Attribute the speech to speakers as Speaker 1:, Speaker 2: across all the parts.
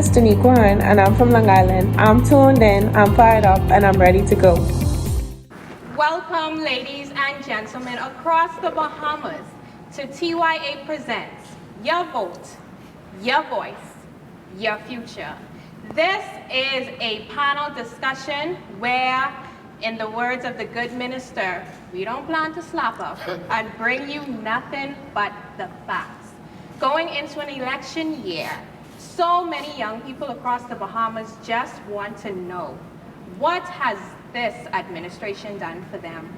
Speaker 1: is Taniqua Hunt, and I'm from Long Island. I'm tuned in, I'm fired up, and I'm ready to go.
Speaker 2: Welcome, ladies and gentlemen, across the Bahamas to TYA Presents Your Vote, Your Voice, Your Future. This is a panel discussion where, in the words of the good minister, we don't plan to slap up and bring you nothing but the facts. Going into an election year, so many young people across the Bahamas just want to know, what has this administration done for them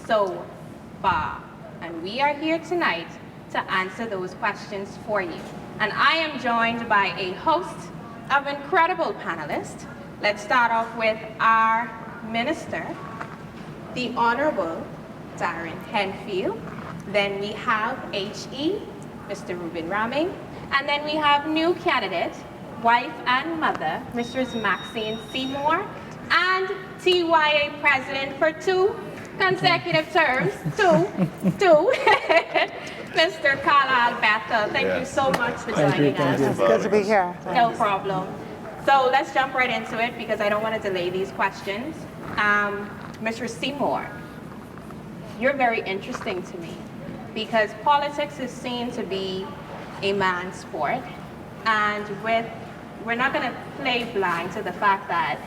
Speaker 2: so far? And we are here tonight to answer those questions for you. And I am joined by a host of incredible panelists. Let's start off with our minister, the Honorable Dorian Henfield. Then we have HE, Mr. Ruben Raming. And then we have new candidate, wife and mother, Mrs. Maxine Seymour, and TYA president for 2 consecutive terms, two, Mr. Carla Alberto. Thank you so much for joining us.
Speaker 3: It's good to be here.
Speaker 2: No problem. So let's jump right into it because I don't want to delay these questions. Mr. Seymour, you're very interesting to me because politics is seen to be a man's sport, and we're not going to play blind to the fact that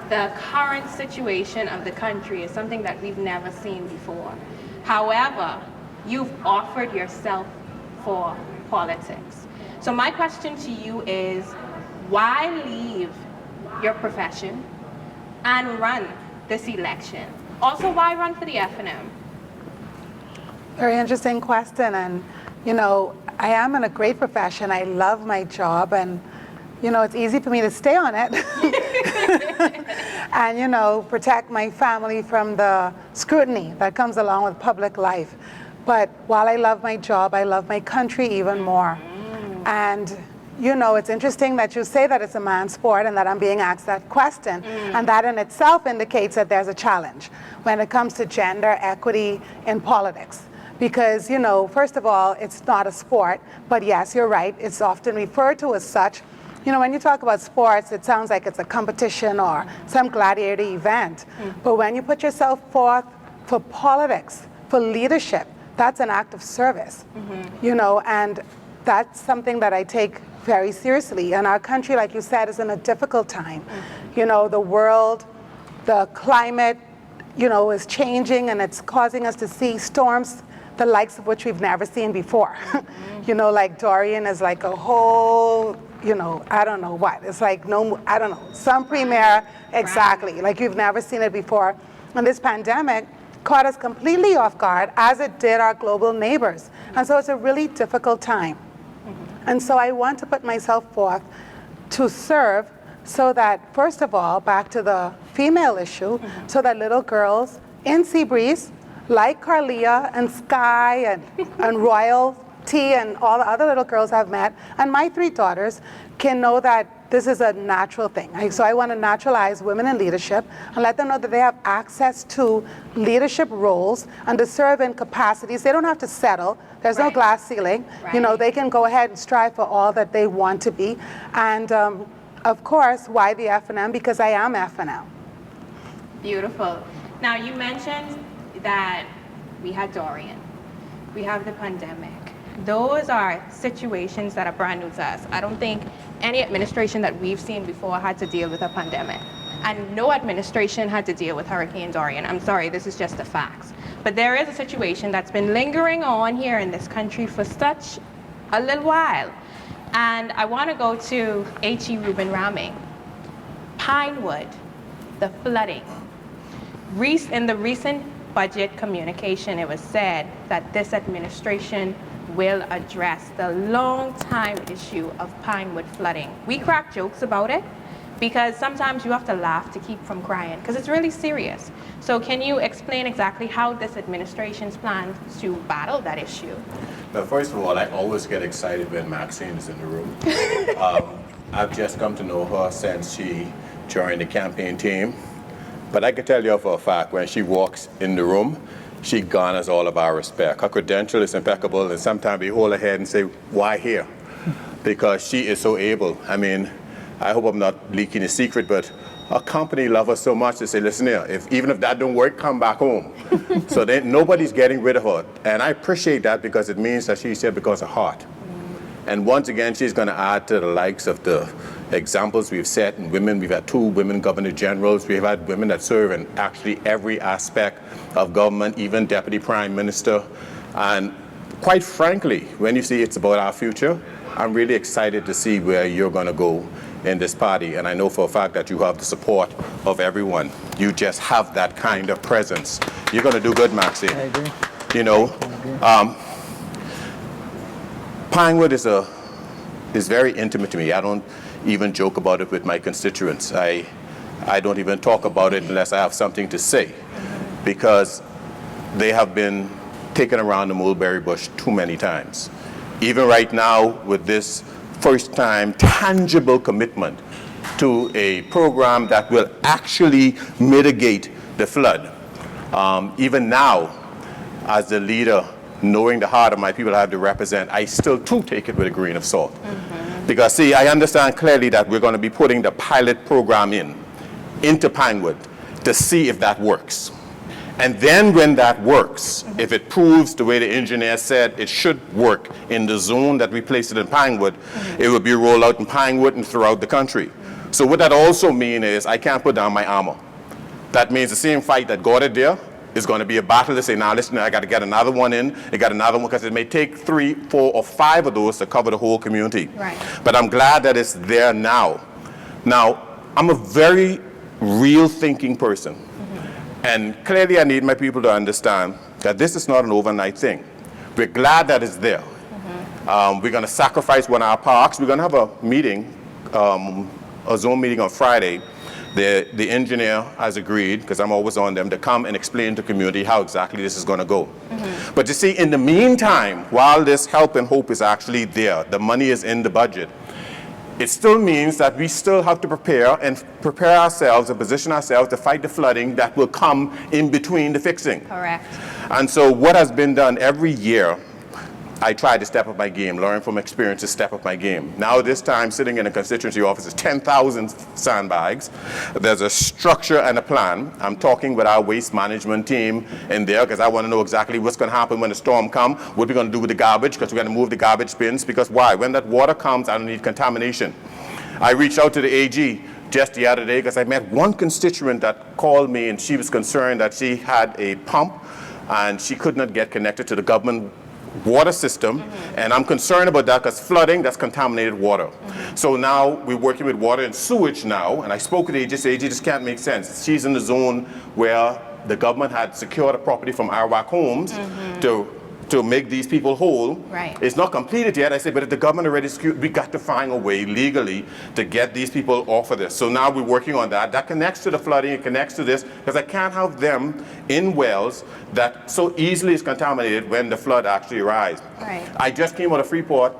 Speaker 2: the current situation of the country is something that we've never seen before. However, you've offered yourself for politics. So my question to you is, why leave your profession and run this election? Also, why run for the F&M?
Speaker 3: Very interesting question, and you know, I am in a great profession. I love my job, and you know, it's easy for me to stay on it and you know, protect my family from the scrutiny that comes along with public life. But while I love my job, I love my country even more. And you know, it's interesting that you say that it's a man's sport and that I'm being asked that question. And that in itself indicates that there's a challenge when it comes to gender equity in politics. Because, you know, first of all, it's not a sport, but yes, you're right, it's often referred to as such. You know, when you talk about sports, it sounds like it's a competition or some gladiator event. But when you put yourself forth for politics, for leadership, that's an act of service. You know, and that's something that I take very seriously. And our country, like you said, is in a difficult time. You know, the world, the climate, you know, is changing, and it's causing us to see storms the likes of which we've never seen before. You know, like Dorian is like a whole, you know, I don't know what. It's like, no, I don't know, some premiere, exactly, like you've never seen it before. And this pandemic caught us completely off guard, as it did our global neighbors. And so it's a really difficult time. And so I want to put myself forth to serve so that, first of all, back to the female issue, so that little girls in Seabreeze, like Carlia and Sky and Royalty and all the other little girls I've met, and my 3 daughters, can know that this is a natural thing. So I want to naturalize women in leadership and let them know that they have access to leadership roles and to serve in capacities. They don't have to settle. There's no glass ceiling. You know, they can go ahead and strive for all that they want to be. And of course, why the F&M? Because I am F&M.
Speaker 2: Beautiful. Now, you mentioned that we had Dorian, we have the pandemic. Those are situations that are brand new to us. I don't think any administration that we've seen before had to deal with a pandemic. And no administration had to deal with Hurricane Dorian. I'm sorry, this is just the facts. But there is a situation that's been lingering on here in this country for such a little while. And I want to go to H.E. Ruben Raming. Pinewood, the flooding. In the recent budget communication, it was said that this administration will address the long-time issue of Pinewood flooding. We crack jokes about it because sometimes you have to laugh to keep from crying because it's really serious. So can you explain exactly how this administration's plans to battle that issue?
Speaker 4: Well, first of all, I always get excited when Maxine is in the room. I've just come to know her since she joined the campaign team. But I can tell you for a fact, when she walks in the room, she garners all of our respect. Her credential is impeccable, and sometimes we hold her head and say, why here? Because she is so able. I mean, I hope I'm not leaking a secret, but our company loves us so much, they say, listen here, even if that don't work, come back home. So then nobody's getting rid of her. And I appreciate that because it means that she's here because of heart. And once again, she's going to add to the likes of the examples we've set in women. We've had 2 women governor generals. We've had women that serve in actually every aspect of government, even deputy prime minister. And quite frankly, when you see it's about our future, I'm really excited to see where you're going to go in this party. And I know for a fact that you have the support of everyone. You just have that kind of presence. You're going to do good, Maxine.
Speaker 5: I agree.
Speaker 4: You know, Pinewood is very intimate to me. I don't even joke about it with my constituents. I don't even talk about it unless I have something to say, because they have been taken around the mulberry bush too many times. Even right now, with this first time tangible commitment to a program that will actually mitigate the flood. Even now, as the leader, knowing the heart of my people I have to represent, I still too take it with a grain of salt. Because see, I understand clearly that we're going to be putting the pilot program into Pinewood to see if that works. And then when that works, if it proves the way the engineer said it should work in the zone that we placed it in Pinewood, it will be rolled out in Pinewood and throughout the country. So what that also means is I can't put down my armor. That means the same fight that got it there is going to be a battle to say, now listen, I got to get another one in, I got another one, because it may take 3, 4, or 5 of those to cover the whole community.
Speaker 2: Right.
Speaker 4: But I'm glad that it's there now. Now, I'm a very real thinking person. And clearly I need my people to understand that this is not an overnight thing. We're glad that it's there. We're going to sacrifice one of our parks. We're going to have a meeting, a Zoom meeting on Friday. The engineer has agreed, because I'm always on them, to come and explain to the community how exactly this is going to go. But you see, in the meantime, while this help and hope is actually there, the money is in the budget, it still means that we still have to prepare ourselves and position ourselves to fight the flooding that will come in between the fixing.
Speaker 2: Correct.
Speaker 4: And so what has been done every year, I try to step up my game, learn from experience to step up my game. Now this time, sitting in a constituency office is 10,000 sandbags. There's a structure and a plan. I'm talking with our waste management team in there, because I want to know exactly what's going to happen when the storm comes, what we're going to do with the garbage, because we're going to move the garbage bins. Because why? When that water comes, I don't need contamination. I reached out to the AG just the other day, because I met one constituent that called me, and she was concerned that she had a pump and she could not get connected to the government water system, and I'm concerned about that because flooding, that's contaminated water. So now we're working with water and sewage now, and I spoke with AG, AG just can't make sense. She's in the zone where the government had secured a property from Arawak Homes to make these people whole.
Speaker 2: Right.
Speaker 4: It's not completed yet. I said, but if the government already secured, we got to find a way legally to get these people off of this. So now we're working on that. That connects to the flooding, it connects to this, because I can't have them in wells that so easily is contaminated when the flood actually arrives.
Speaker 2: Right.
Speaker 4: I just came out of Freeport.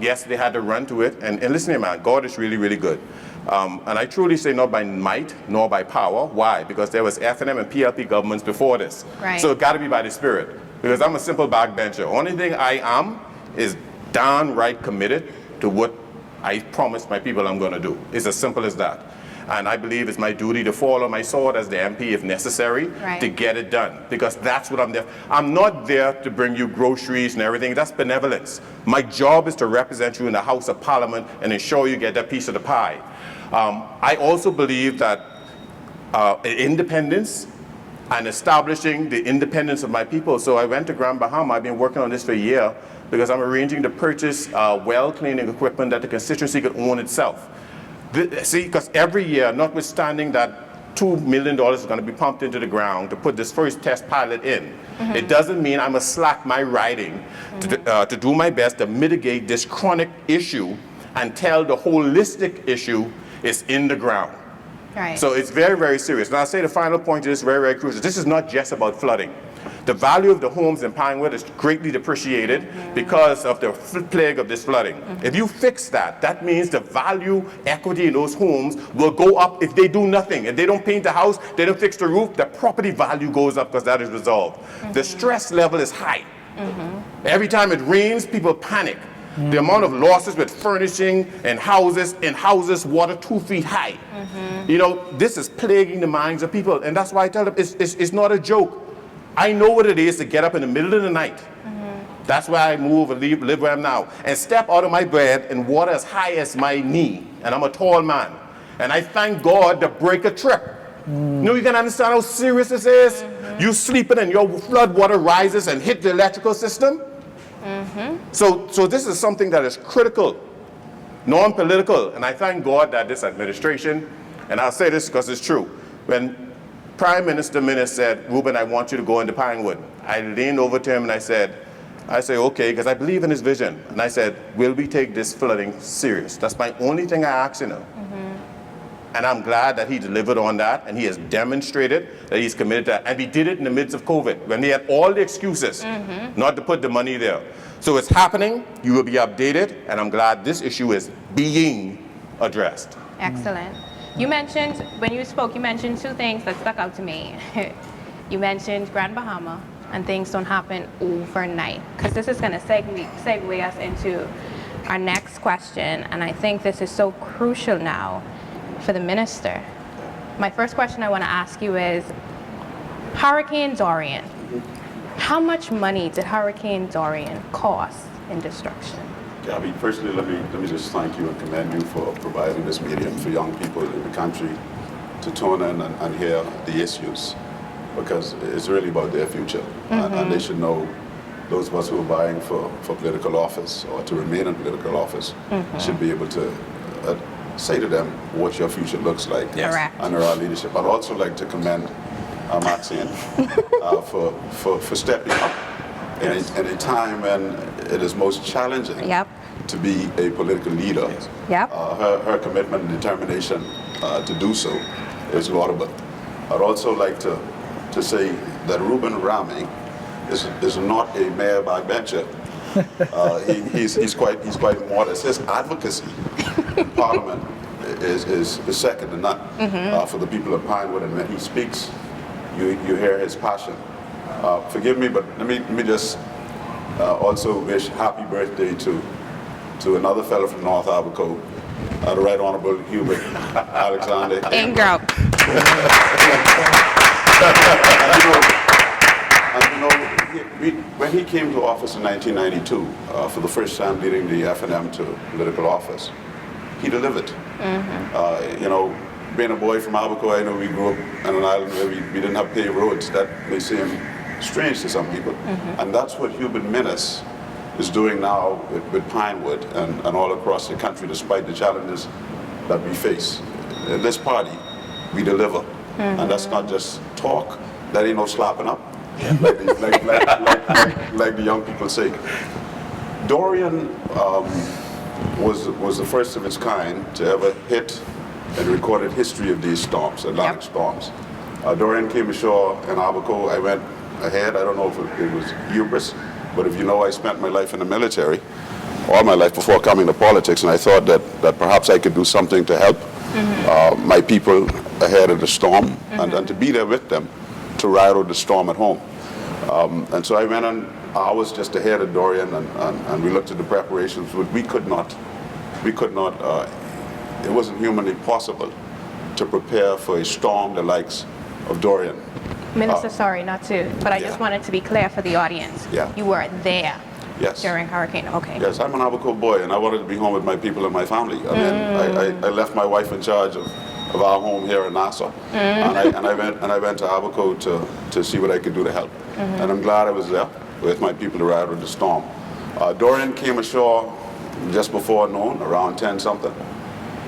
Speaker 4: Yes, they had to run to it. And listen here, man, God is really, really good. And I truly say not by might, nor by power. Why? Because there was FNM and PLP governments before this.
Speaker 2: Right.
Speaker 4: So it got to be by the Spirit. Because I'm a simple backbencher. Only thing I am is downright committed to what I promised my people I'm going to do. It's as simple as that. And I believe it's my duty to fall on my sword as the MP if necessary to get it done. Because that's what I'm there. I'm not there to bring you groceries and everything. That's benevolence. My job is to represent you in the House of Parliament and ensure you get that piece of the pie. I also believe that independence and establishing the independence of my people. So I went to Grand Bahama. I've been working on this for a year because I'm arranging to purchase well cleaning equipment that the constituency could own itself. See, because every year, notwithstanding that $2 million is going to be pumped into the ground to put this first test pilot in, it doesn't mean I must slack my riding to do my best to mitigate this chronic issue until the holistic issue is in the ground.
Speaker 2: Right.
Speaker 4: So it's very, very serious. And I'll say the final point is very, very crucial. This is not just about flooding. The value of the homes in Pinewood is greatly depreciated because of the plague of this flooding. If you fix that, that means the value, equity in those homes will go up if they do nothing. If they don't paint the house, they don't fix the roof, the property value goes up because that is resolved. The stress level is high. Every time it rains, people panic. The amount of losses with furnishing and houses water 2 feet high. You know, this is plaguing the minds of people. And that's why I tell them it's not a joke. I know what it is to get up in the middle of the night. That's why I move and live where I'm now. And step out of my bed in water as high as my knee. And I'm a tall man. And I thank God to break a trip. You know, you can understand how serious this is? You sleeping and your flood water rises and hit the electrical system. So this is something that is critical, non-political. And I thank God that this administration, and I'll say this because it's true, when Prime Minister Minnis said, Ruben, I want you to go into Pinewood, I leaned over to him and I said, okay, because I believe in his vision. And I said, will we take this flooding serious? That's my only thing I asked him. And I'm glad that he delivered on that, and he has demonstrated that he's committed to that. And he did it in the midst of COVID, when he had all the excuses not to put the money there. So it's happening, you will be updated, and I'm glad this issue is being addressed.
Speaker 2: Excellent. You mentioned, when you spoke, you mentioned two things that stuck out to me. You mentioned Grand Bahama, and things don't happen overnight. Because this is going to segue us into our next question, and I think this is so crucial now for the minister. My first question I want to ask you is, Hurricane Dorian, how much money did Hurricane Dorian cost in destruction?
Speaker 5: Gabby, firstly, let me just thank you and commend you for providing this medium for young people in the country to tune in and hear the issues, because it's really about their future. And they should know, those of us who are vying for political office or to remain in political office should be able to say to them what your future looks like under our leadership. I'd also like to commend Maxine for stepping up in a time when it is most challenging to be a political leader. Her commitment and determination to do so is laudable. I'd also like to say that Ruben Rami is not a mayor backbencher. He's quite modest. His advocacy in Parliament is second to none for the people of Pinewood, and when he speaks, you hear his passion. Forgive me, but let me just also wish happy birthday to another fellow from North Abaco, the Right Honorable Hubert Alexander Ingram. When he came to office in 1992, for the first time leading the F&M to political office, he delivered. Being a boy from Abaco, I know we grew up on an island where we didn't have paved roads. That may seem strange to some people. And that's what Hubert Minnis is doing now with Pinewood and all across the country, despite the challenges that we face. In this party, we deliver. And that's not just talk. That ain't no slapping up, like the young people say. Dorian was the first of its kind to ever hit and recorded history of these storms, Atlantic storms. Dorian came ashore in Abaco. I went ahead. I don't know if it was hubris, but if you know, I spent my life in the military, all my life before coming to politics, and I thought that perhaps I could do something to help my people ahead of the storm, and to be there with them to ride out the storm at home. And so I went on hours just ahead of Dorian, and we looked at the preparations. But we could not, it wasn't humanly possible to prepare for a storm the likes of Dorian.
Speaker 2: Minister, sorry not to, but I just wanted to be clear for the audience. You were there during Hurricane, okay.
Speaker 5: Yes, I'm an Abaco boy, and I wanted to be home with my people and my family. I mean, I left my wife in charge of our home here in Nassau, and I went to Abaco to see what I could do to help. And I'm glad I was there with my people to ride with the storm. Dorian came ashore just before noon, around 10-something,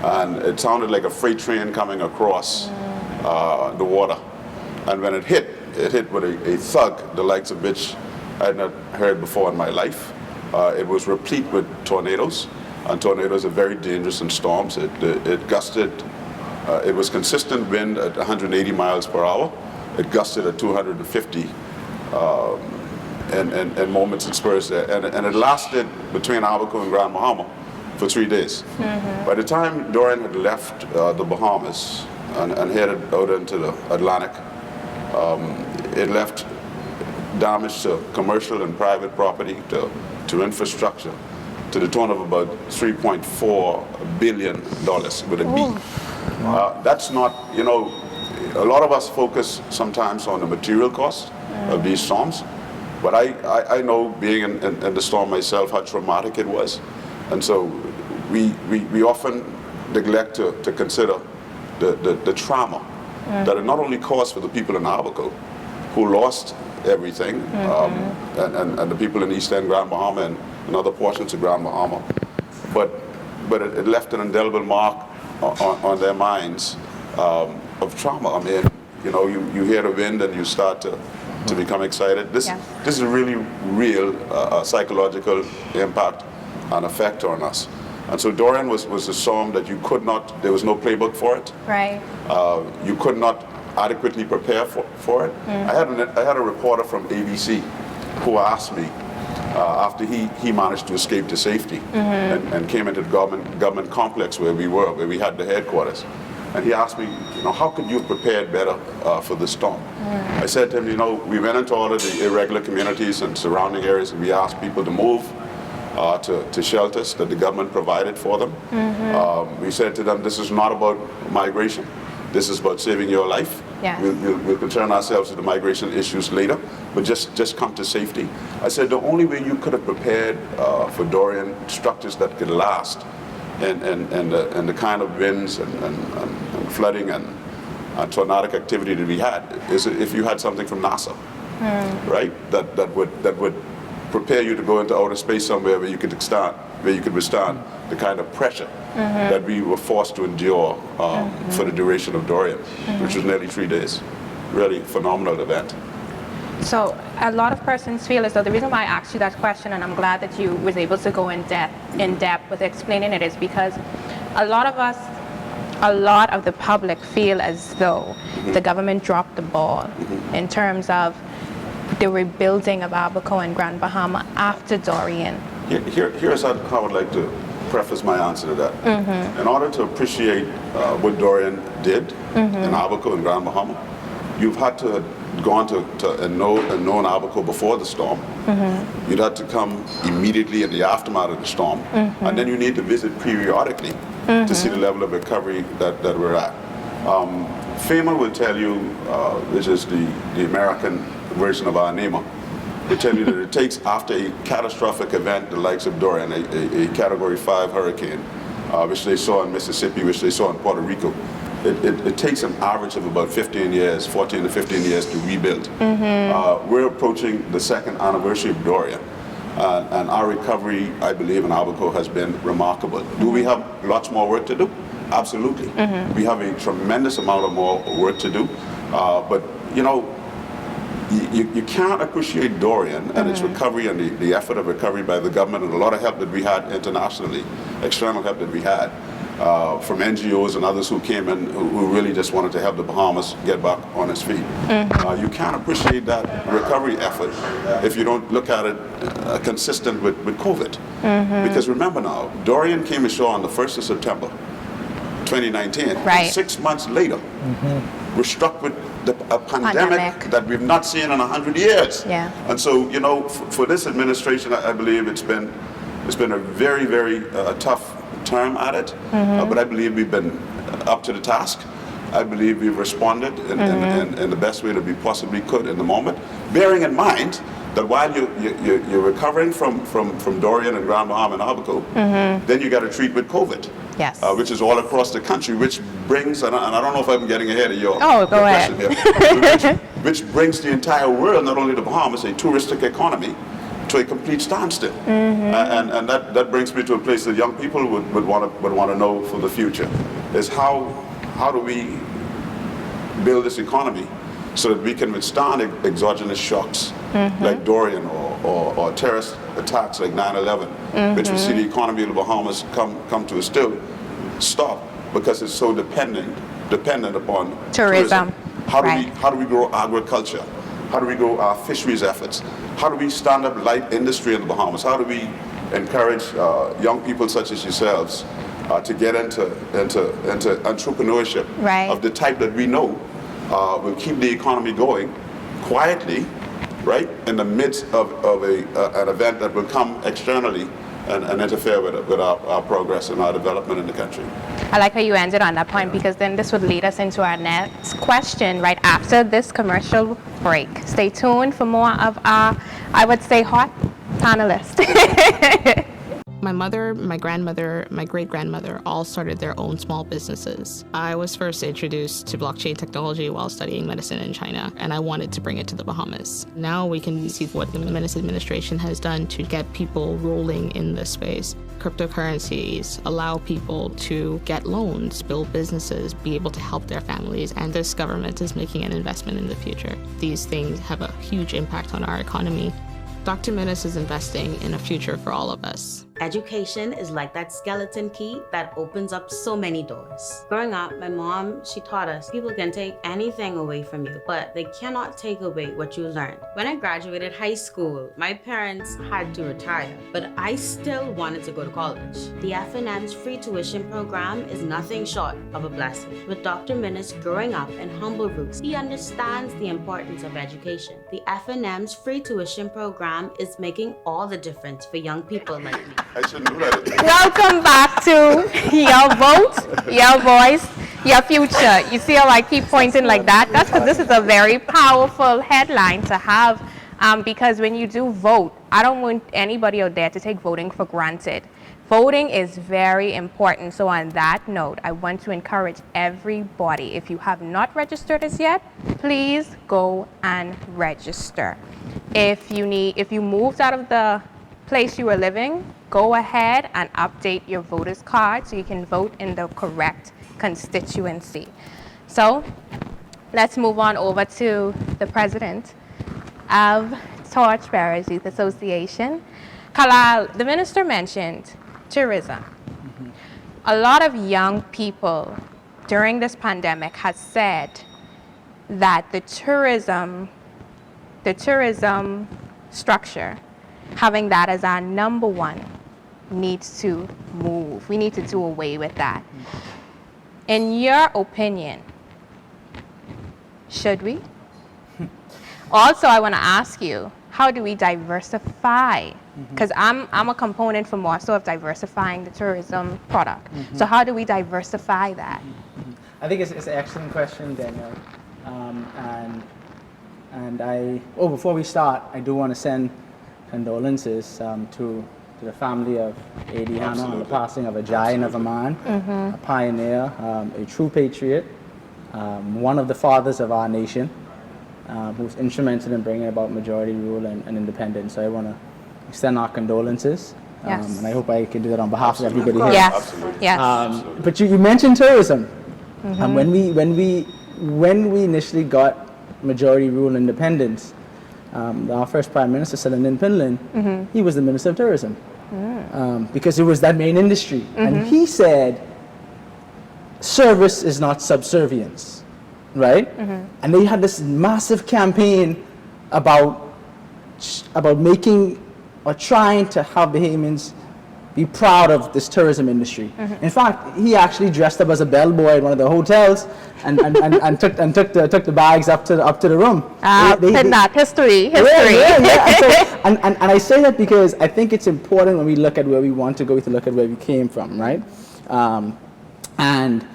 Speaker 5: and it sounded like a freight train coming across the water. And when it hit with a thug, the likes of which I had not heard before in my life. It was replete with tornadoes, and tornadoes are very dangerous in storms. It gusted, it was consistent wind at 180 miles per hour. It gusted at 250 in moments and spurs there. And it lasted between Abaco and Grand Bahama for 3 days. By the time Dorian had left the Bahamas and headed out into the Atlantic, it left damage to commercial and private property, to infrastructure, to the tune of about $3.4 billion with a B. That's not, you know, a lot of us focus sometimes on the material cost of these storms, but I know, being in the storm myself, how traumatic it was. And so we often neglect to consider the trauma that it not only caused for the people in Abaco, who lost everything, and the people in East End, Grand Bahama, and other portions of Grand Bahama, but it left an indelible mark on their minds of trauma. I mean, you know, you hear the wind and you start to become excited. This is a really real psychological impact and effect on us. And so Dorian was a storm that you could not, there was no playbook for it.
Speaker 2: Right.
Speaker 5: You could not adequately prepare for it. I had a reporter from ABC who asked me, after he managed to escape to safety and came into the government complex where we had the headquarters. And he asked me, you know, how could you have prepared better for the storm? I said to him, you know, we went into all of the irregular communities and surrounding areas, and we asked people to move to shelters that the government provided for them. We said to them, this is not about migration. This is about saving your life.
Speaker 2: Yes.
Speaker 5: We'll concern ourselves with the migration issues later, but just come to safety. I said the only way you could have prepared for Dorian, structures that could last, and the kind of winds and flooding and tornadic activity that we had, is if you had something from NASA, right? That would prepare you to go into outer space somewhere where you could withstand the kind of pressure that we were forced to endure for the duration of Dorian, which was nearly 3 days. Really phenomenal event.
Speaker 2: So a lot of persons feel as though the reason why I asked you that question, and I'm glad that you was able to go in depth with explaining it, is because a lot of the public feel as though the government dropped the ball in terms of the rebuilding of Abaco and Grand Bahama after Dorian.
Speaker 5: Here's how I would like to preface my answer to that. In order to appreciate what Dorian did in Abaco and Grand Bahama, you've had to have gone to known Abaco before the storm. You'd had to come immediately in the aftermath of the storm, and then you need to visit periodically to see the level of recovery that we're at. FEMA will tell you, which is the American version of our NEMA, will tell you that it takes, after a catastrophic event the likes of Dorian, a Category 5 hurricane, which they saw in Mississippi, which they saw in Puerto Rico, it takes an average of about 14 to 15 years to rebuild. We're approaching the second anniversary of Dorian, and our recovery, I believe, in Abaco has been remarkable. Do we have lots more work to do? Absolutely. We have a tremendous amount of more work to do, but you know, you can't appreciate Dorian and its recovery and the effort of recovery by the government, and a lot of help that we had internationally, external help that we had from NGOs and others who came in who really just wanted to help the Bahamas get back on its feet. You can't appreciate that recovery effort if you don't look at it consistent with COVID. Because remember now, Dorian came ashore on the 1st of September 2019.
Speaker 2: Right.
Speaker 5: 6 months later, we're struck with a pandemic that we've not seen in 100 years. And so, you know, for this administration, I believe it's been a very, very tough term at it, but I believe we've been up to the task. I believe we've responded in the best way that we possibly could in the moment, bearing in mind that while you're recovering from Dorian and Grand Bahama and Abaco, then you got to treat with COVID.
Speaker 2: Yes.
Speaker 5: Which is all across the country, which brings, and I don't know if I'm getting ahead of your
Speaker 2: question
Speaker 5: here, which brings the entire world, not only the Bahamas, a touristic economy, to a complete standstill. And that brings me to a place that young people would want to know for the future, is how do we build this economy so that we can withstand exogenous shocks like Dorian or terrorist attacks like 9/11, which we see the economy of the Bahamas come to a still stop because it's so dependent upon tourism. How do we grow agriculture? How do we grow our fisheries efforts? How do we stand up light industry in the Bahamas? How do we encourage young people such as yourselves to get into entrepreneurship of the type that we know will keep the economy going quietly, right, in the midst of an event that will come externally and interfere with our progress and our development in the country.
Speaker 2: I like how you ended on that point, because then this would lead us into our next question right after this commercial break. Stay tuned for more of our, I would say, hot panelists.
Speaker 6: My mother, my grandmother, my great-grandmother all started their own small businesses. I was first introduced to blockchain technology while studying medicine in China, and I wanted to bring it to the Bahamas. Now we can see what the Menace administration has done to get people rolling in this space. Cryptocurrencies allow people to get loans, build businesses, be able to help their families, and this government is making an investment in the future. These things have a huge impact on our economy. Dr. Menace is investing in a future for all of us.
Speaker 7: Education is like that skeleton key that opens up so many doors. Growing up, my mom, she taught us people can take anything away from you, but they cannot take away what you learned. When I graduated high school, my parents had to retire, but I still wanted to go to college. The F&M's free tuition program is nothing short of a blessing. With Dr. Menace growing up in humble roots, he understands the importance of education. The F&M's free tuition program is making all the difference for young people like me.
Speaker 5: I shouldn't do that.
Speaker 2: Welcome back to Your Vote, Your Voice, Your Future. You see how I keep pointing like that? That's because this is a very powerful headline to have, because when you do vote, I don't want anybody out there to take voting for granted. Voting is very important. So on that note, I want to encourage everybody, if you have not registered as yet, please go and register. If you moved out of the place you were living, go ahead and update your voter's card so you can vote in the correct constituency. So let's move on over to the president of Torchbearers Youth Association. Kalal, the minister mentioned tourism. A lot of young people during this pandemic has said that the tourism structure, having that as our number one, needs to move. We need to do away with that. In your opinion, should we? Also, I want to ask you, how do we diversify? Because I'm a component for more so of diversifying the tourism product. So how do we diversify that?
Speaker 8: I think it's an excellent question, Daniel. Before we start, I do want to send condolences to the family of A.D. Hanna on the passing of a giant of a man, a pioneer, a true patriot, one of the fathers of our nation, who was instrumental in bringing about majority rule and independence. So I want to extend our condolences, and I hope I can do that on behalf of everybody here.
Speaker 2: Yes, yes.
Speaker 8: But you mentioned tourism, and when we initially got majority rule independence, our first Prime Minister, Selanin Pinlin, he was the Minister of Tourism, because it was that main industry. And he said, service is not subservience, right? And they had this massive campaign about making or trying to have Bahamians be proud of this tourism industry. In fact, he actually dressed up as a bellboy at one of the hotels and took the bags up to the room.
Speaker 2: History.
Speaker 8: Yeah. And I say that because I think it's important when we look at where we want to go, to look at where we came from, right? And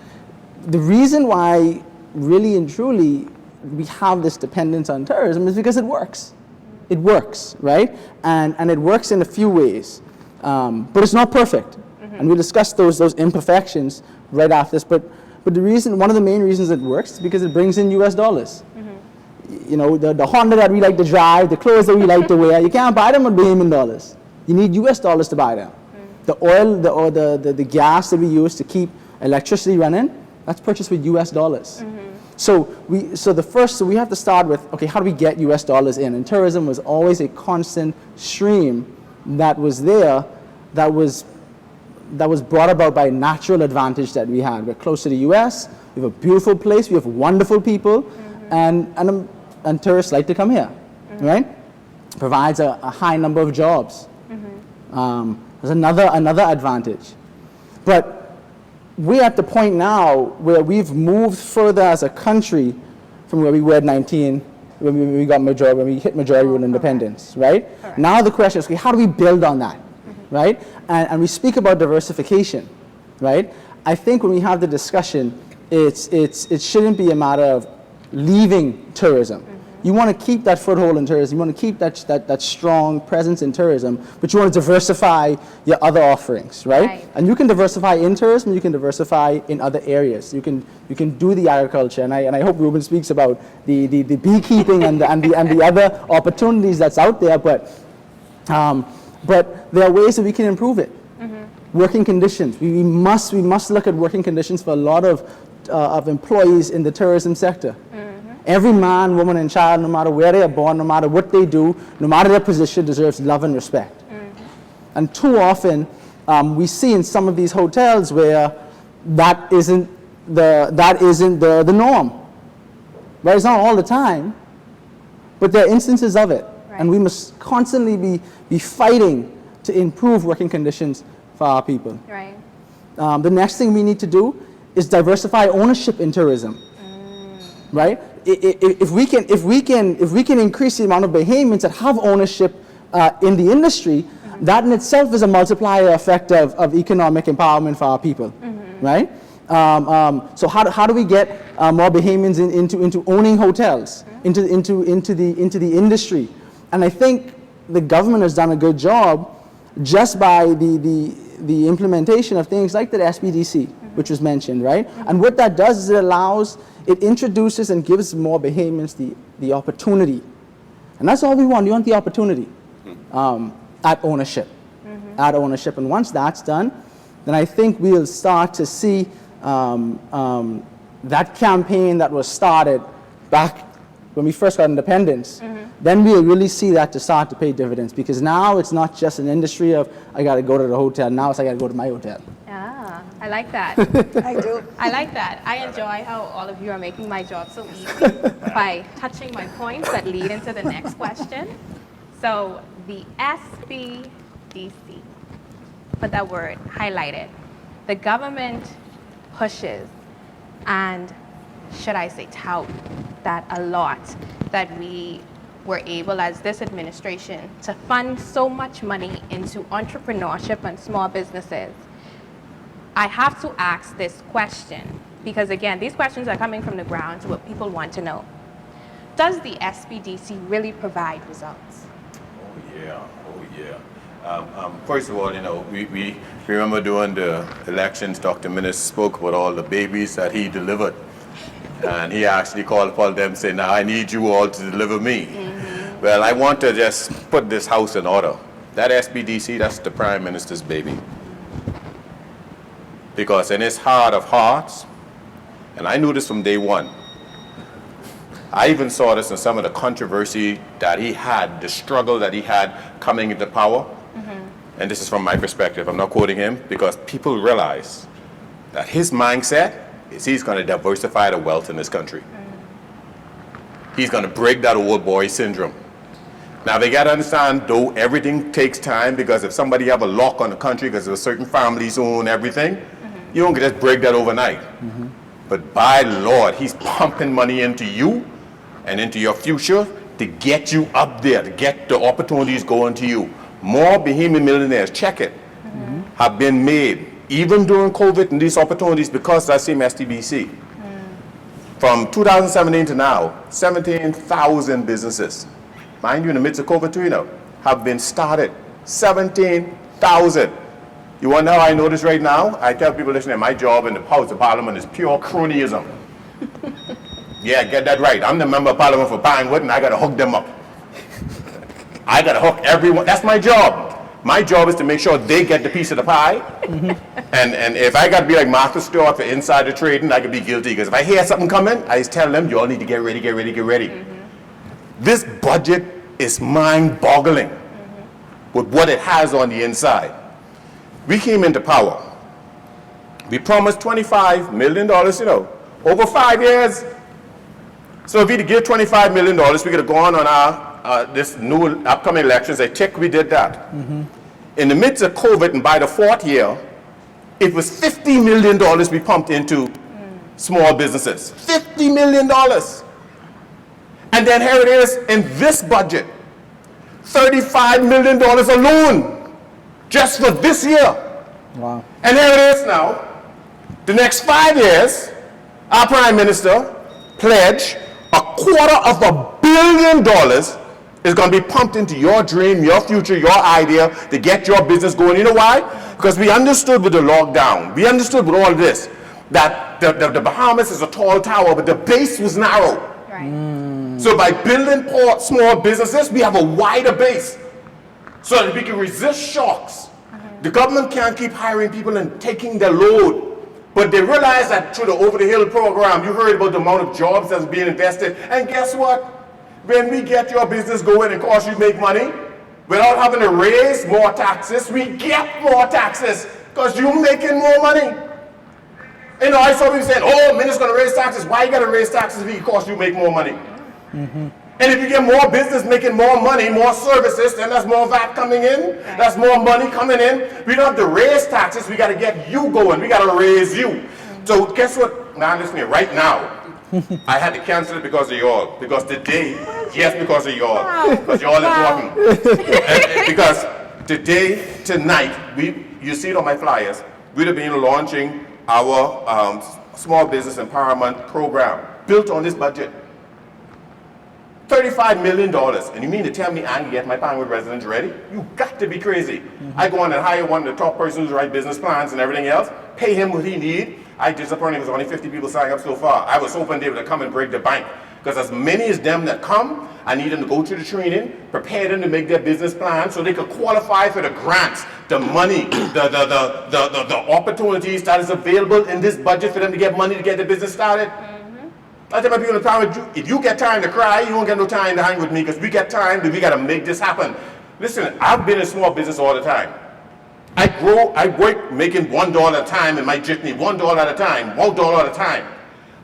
Speaker 8: the reason why, really and truly, we have this dependence on tourism is because it works. It works, right? And it works in a few ways. But it's not perfect, and we'll discuss those imperfections right after this. But one of the main reasons it works is because it brings in U.S. dollars. You know, the Honda that we like to drive, the clothes that we like to wear, you can't buy them with Bahamian dollars. You need U.S. dollars to buy them. The oil, the gas that we use to keep electricity running, that's purchased with U.S. dollars. So we have to start with, okay, how do we get U.S. dollars in? And tourism was always a constant stream that was there, that was brought about by natural advantage that we had. We're close to the U.S., we have a beautiful place, we have wonderful people, and tourists like to come here, right? Provides a high number of jobs. There's another advantage. But we're at the point now where we've moved further as a country from where we were at 19, when we hit majority rule independence, right? Now the question is, okay, how do we build on that? right? And we speak about diversification, right? I think when we have the discussion, it shouldn't be a matter of leaving tourism. You want to keep that foothold in tourism. You want to keep that strong presence in tourism, but you want to diversify your other offerings, right? And you can diversify in tourism. You can diversify in other areas. You can do the agriculture, and I hope Ruben speaks about the beekeeping and the other opportunities that's out there. But there are ways that we can improve it. Working conditions. We must look at working conditions for a lot of employees in the tourism sector. Every man, woman, and child, no matter where they are born, no matter what they do, no matter their position, deserves love and respect. And too often, we see in some of these hotels where that isn't the norm. Right? It's not all the time, but there are instances of it. And we must constantly be fighting to improve working conditions for our people.
Speaker 2: Right.
Speaker 8: The next thing we need to do is diversify ownership in tourism. Right? If we can increase the amount of Bahamians that have ownership in the industry, that in itself is a multiplier effect of economic empowerment for our people, right? So how do we get more Bahamians into owning hotels, into the industry? And I think the government has done a good job just by the implementation of things like the SBDC, which was mentioned, right? And what that does is it introduces and gives more Bahamians the opportunity. And that's all we want. We want the opportunity at ownership. At ownership. And once that's done, then I think we'll start to see that campaign that was started back when we first got independence. Then we'll really see that to start to pay dividends, because now it's not just an industry of I got to go to the hotel. Now it's I got to go to my hotel.
Speaker 2: Ah, I like that.
Speaker 3: I do.
Speaker 2: I like that. I enjoy how all of you are making my job so easy by touching my points that lead into the next question. So the SBDC, put that word highlighted. The government pushes and, should I say, tout that a lot, that we were able as this administration to fund so much money into entrepreneurship and small businesses. I have to ask this question because, again, these questions are coming from the ground to what people want to know. Does the SBDC really provide results?
Speaker 4: Oh yeah. First of all, we remember during the elections, Dr. Minnis spoke about all the babies that he delivered. And he actually called upon them saying, now I need you all to deliver me. Well, I want to just put this house in order. That SBDC, that's the Prime Minister's baby. Because in his heart of hearts, and I knew this from day one, I even saw this in some of the controversy that he had, the struggle that he had coming into power. And this is from my perspective, I'm not quoting him, because people realize that his mindset is he's going to diversify the wealth in this country. He's going to break that old boy syndrome. Now they got to understand, though, everything takes time, because if somebody have a lock on the country because of certain families own everything, you don't just break that overnight. But by Lord, he's pumping money into you and into your future to get you up there, to get the opportunities going to you. More Bahamian millionaires, check it, have been made, even during COVID and these opportunities, because that same STBC. From 2017 to now, 17,000 businesses, mind you, in the midst of COVID too, have been started. 17,000. You want to know how I know this right now? I tell people listening, my job in the House of Parliament is pure cronyism. Yeah, get that right. I'm the member of Parliament for Pinewood, and I got to hook them up. I got to hook everyone. That's my job. My job is to make sure they get the piece of the pie. And if I got to be like Martha Stewart for insider trading, I could be guilty. Because if I hear something coming, I just tell them, you all need to get ready, get ready, get ready. This budget is mind-boggling with what it has on the inside. We came into power. We promised $25 million, over 5 years. So if we give $25 million, we could have gone on our this new upcoming elections. I check, we did that. In the midst of COVID, and by the fourth year, it was $50 million we pumped into small businesses. $50 million. And then here it is in this budget, $35 million alone just for this year.
Speaker 8: Wow.
Speaker 4: And there it is now. The next 5 years, our Prime Minister pledged $250 million is going to be pumped into your dream, your future, your idea to get your business going. You know why? Because we understood with the lockdown, we understood with all of this, that the Bahamas is a tall tower, but the base was narrow.
Speaker 2: Right.
Speaker 4: So by building small businesses, we have a wider base so that we can resist shocks. The government can't keep hiring people and taking their load. But they realize that through the Over the Hill program, you heard about the amount of jobs that's being invested. And guess what? When we get your business going and cause you make money, without having to raise more taxes, we get more taxes because you're making more money. You know, I saw people saying, oh, minister's going to raise taxes. Why you got to raise taxes if it costs you make more money? And if you get more business making more money, more services, then that's more VAT coming in. That's more money coming in. We don't have to raise taxes. We got to get you going. We got to raise you. So guess what? Now listen here. Right now, I had to cancel it because of y'all. Because today, yes, because of y'all. Because y'all is important. Because today, tonight, you see it on my flyers, we'd have been launching our small business empowerment program built on this budget. $35 million, and you mean to tell me I can get my Pinewood residents ready? You got to be crazy. I go on and hire one of the top persons who write business plans and everything else, pay him what he need. I disappointed because only 50 people signed up so far. I was hoping they would come and break the bank, because as many as them that come, I need them to go through the training, prepare them to make their business plan so they could qualify for the grants, the money, the opportunities that is available in this budget for them to get money to get their business started. I tell my people in the town, if you get time to cry, you won't get no time to hang with me, because we get time, but we got to make this happen. Listen, I've been in small business all the time. I work making $1 at a time in my jitney, $1 at a time, $1 at a time.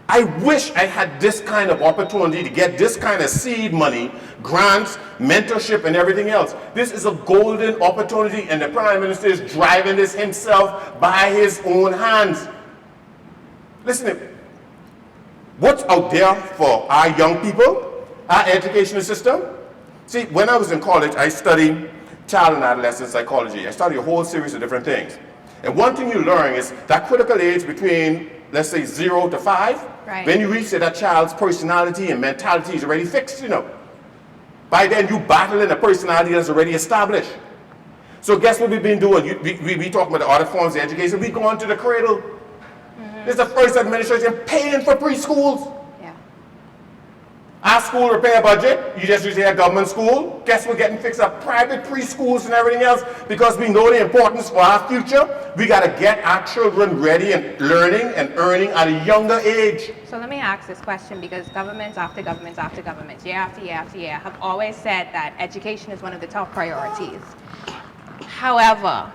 Speaker 4: I wish I had this kind of opportunity to get this kind of seed money, grants, mentorship, and everything else. This is a golden opportunity, and the Prime Minister is driving this himself by his own hands. Listen, what's out there for our young people, our educational system? See, when I was in college, I studied child and adolescent psychology. I studied a whole series of different things. And one thing you learn is that critical age between, let's say, 0 to 5, when you reach that child's personality and mentality is already fixed, you know. By then, you battling a personality that's already established. So guess what we've been doing? We talk about the other forms of education. We go on to the cradle. This is the first administration paying for preschools. Our school repair budget, you just usually have government school. Guess we're getting fixed up private preschools and everything else, because we know the importance for our future. We got to get our children ready and learning and earning at a younger age.
Speaker 2: So let me ask this question, because governments after governments after governments, year after year after year, have always said that education is one of the top priorities. However,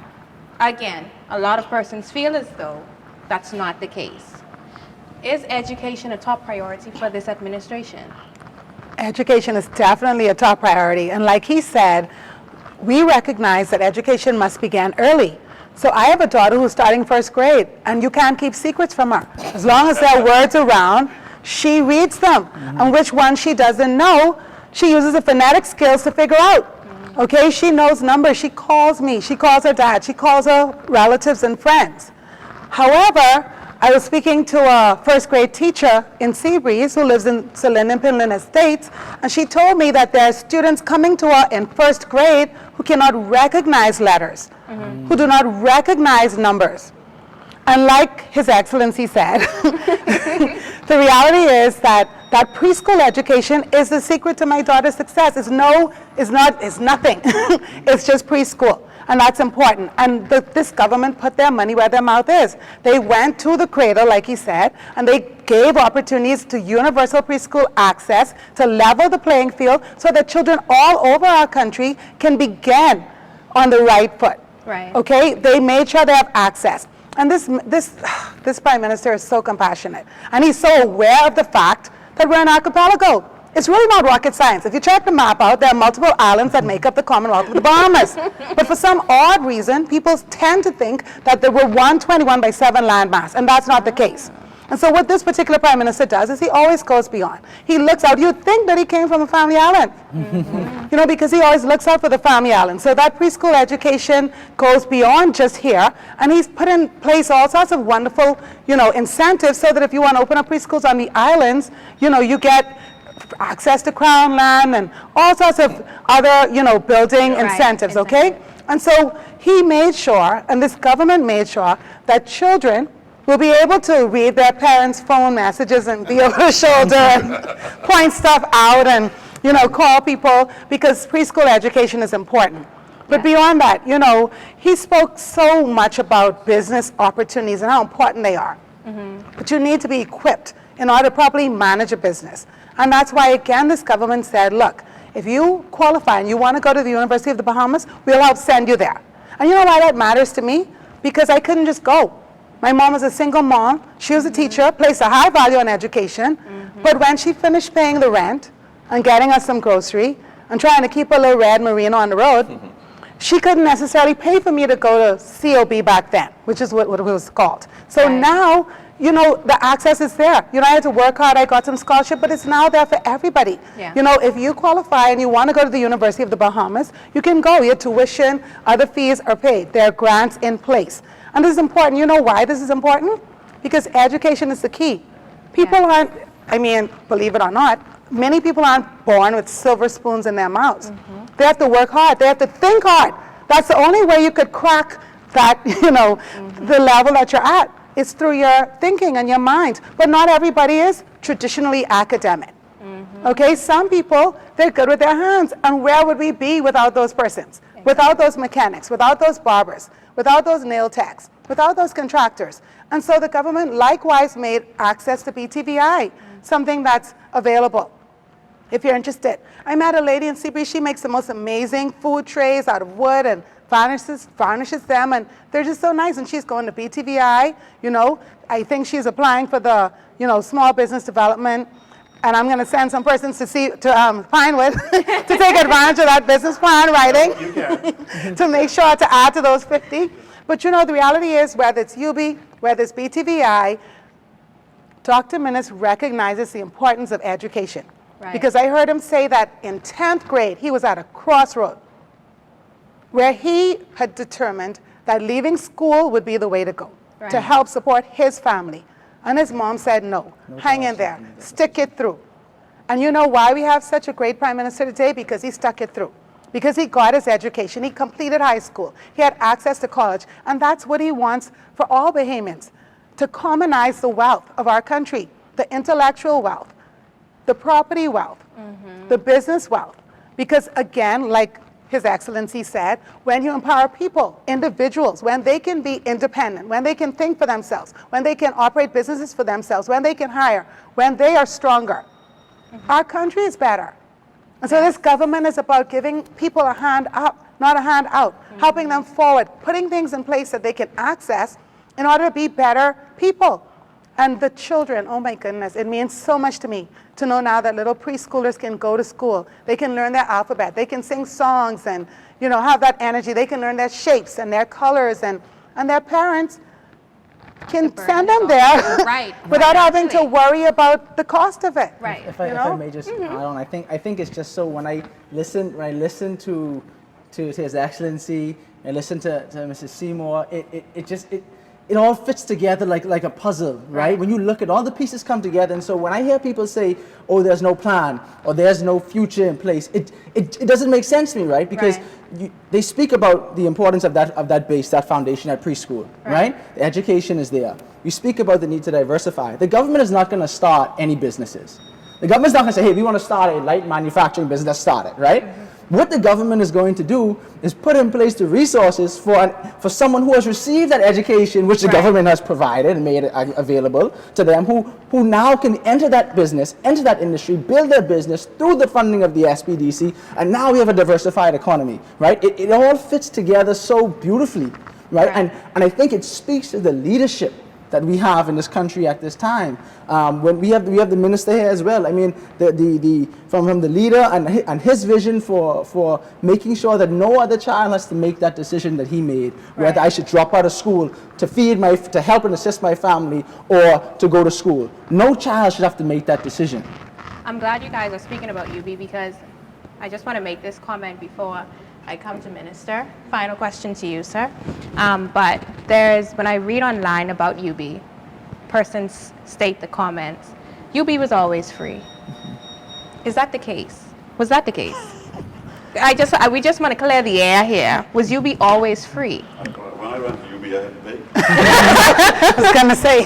Speaker 2: again, a lot of persons feel as though that's not the case. Is education a top priority for this administration?
Speaker 3: Education is definitely a top priority. And like he said, we recognize that education must begin early. So I have a daughter who's starting first grade, and you can't keep secrets from her. As long as there are words around, she reads them. And which one she doesn't know, she uses the phonetic skills to figure out. Okay, she knows numbers. She calls me. She calls her dad. She calls her relatives and friends. However, I was speaking to a first grade teacher in Seabreeze who lives in Linden and Pinland Estates, and she told me that there are students coming to her in first grade who cannot recognize letters, who do not recognize numbers. And like His Excellency said, the reality is that preschool education is the secret to my daughter's success. It's nothing. It's just preschool. And that's important. And this government put their money where their mouth is. They went to the cradle, like he said, and they gave opportunities to universal preschool access to level the playing field so that children all over our country can begin on the right foot. Okay? They made sure they have access. And this Prime Minister is so compassionate. And he's so aware of the fact that we're an archipelago. It's really not rocket science. If you check the map out, there are multiple islands that make up the Commonwealth of the Bahamas. But for some odd reason, people tend to think that there were 121/7 landmass, and that's not the case. And so what this particular prime minister does is he always goes beyond. He looks out. You'd think that he came from a family island, you know, because he always looks out for the family island. So that preschool education goes beyond just here, and he's put in place all sorts of wonderful, you know, incentives so that if you want to open up preschools on the islands, you know, you get access to crown land and all sorts of other, you know, building incentives, okay? And so he made sure, and this government made sure, that children will be able to read their parents' phone messages and be over the shoulder and point stuff out and, you know, call people, because preschool education is important. But beyond that, you know, he spoke so much about business opportunities and how important they are. But you need to be equipped in order to properly manage a business. And that's why, again, this government said, look, if you qualify and you want to go to the University of the Bahamas, we'll help send you there. And you know why that matters to me? Because I couldn't just go. My mom was a single mom. She was a teacher, placed a high value on education. But when she finished paying the rent and getting us some grocery and trying to keep a little red Marina on the road, she couldn't necessarily pay for me to go to COB back then, which is what it was called. So now, you know, the access is there. You know, I had to work hard, I got some scholarship, but it's now there for everybody. You know, if you qualify and you want to go to the University of the Bahamas, you can go. Your tuition, other fees are paid. There are grants in place. And this is important. You know why this is important? Because education is the key. People aren't, I mean, believe it or not, many people aren't born with silver spoons in their mouths. They have to work hard. They have to think hard. That's the only way you could crack that, you know, the level that you're at. It's through your thinking and your mind. But not everybody is traditionally academic. Okay, some people, they're good with their hands. And where would we be without those persons? Without those mechanics, without those barbers, without those nail techs, without those contractors. And so the government likewise made access to BTVI something that's available if you're interested. I met a lady in Seabreeze. She makes the most amazing food trays out of wood and varnishes them, and they're just so nice. And she's going to BTVI, you know. I think she's applying for the, you know, small business development. And I'm going to send some persons to Pinewood to take advantage of that business plan writing to make sure to add to those 50. But you know, the reality is, whether it's UB, whether it's BTVI, Dr. Minnis recognizes the importance of education. Because I heard him say that in 10th grade, he was at a crossroad where he had determined that leaving school would be the way to go to help support his family. And his mom said, no, hang in there, stick it through. And you know why we have such a great prime minister today? Because he stuck it through. Because he got his education, he completed high school, he had access to college. And that's what he wants for all Bahamians, to commonize the wealth of our country, the intellectual wealth, the property wealth, the business wealth. Because again, like His Excellency said, when you empower people, individuals, when they can be independent, when they can think for themselves, when they can operate businesses for themselves, when they can hire, when they are stronger, our country is better. And so this government is about giving people a hand up, not a hand out, helping them forward, putting things in place that they can access in order to be better people. And the children, oh my goodness, it means so much to me to know now that little preschoolers can go to school. They can learn their alphabet. They can sing songs and, you know, have that energy. They can learn their shapes and their colors, and their parents can send them there without having to worry about the cost of it.
Speaker 8: If I may just add on, I think it's just so when I listen to His Excellency and listen to Mrs. Seymour, it all fits together like a puzzle, right? When you look at all the pieces come together, and so when I hear people say, "Oh, there's no plan," or "There's no future in place," it doesn't make sense to me, right? Because they speak about the importance of that base, that foundation at preschool, right? The education is there. You speak about the need to diversify. The government is not going to start any businesses. The government's not going to say, "Hey, we want to start a light manufacturing business." Let's start it, right? What the government is going to do is put in place the resources for someone who has received that education, which the government has provided and made it available to them, who now can enter that business, enter that industry, build their business through the funding of the SPDC, and now we have a diversified economy, right? It all fits together so beautifully, right? And I think it speaks to the leadership that we have in this country at this time. When we have the minister here as well. I mean, from the leader and his vision for making sure that no other child has to make that decision that he made, whether I should drop out of school to help and assist my family or to go to school. No child should have to make that decision.
Speaker 2: I'm glad you guys are speaking about UB because I just want to make this comment before I come to Minister. Final question to you, sir. But when I read online about UB, persons state the comments, UB was always free. Is that the case? Was that the case? We just want to clear the air here. Was UB always free?
Speaker 5: When I went to UB, I had to pay.
Speaker 3: I was going to say.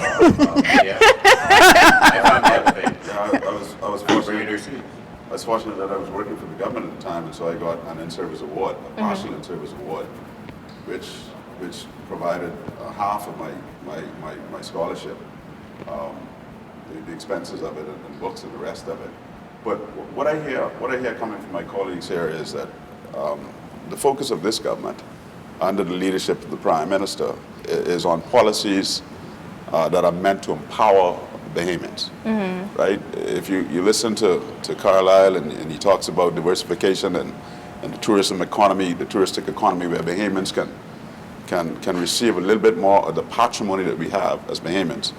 Speaker 5: I was fortunate that I was working for the government at the time, and so I got an in-service award, a partial in-service award, which provided half of my scholarship, the expenses of it, and books and the rest of it. But what I hear coming from my colleagues here is that the focus of this government, under the leadership of the Prime Minister, is on policies that are meant to empower Bahamians, right? If you listen to Carlisle and he talks about diversification and the tourism economy, the touristic economy where Bahamians can receive a little bit more of the patrimony that we have as Bahamians,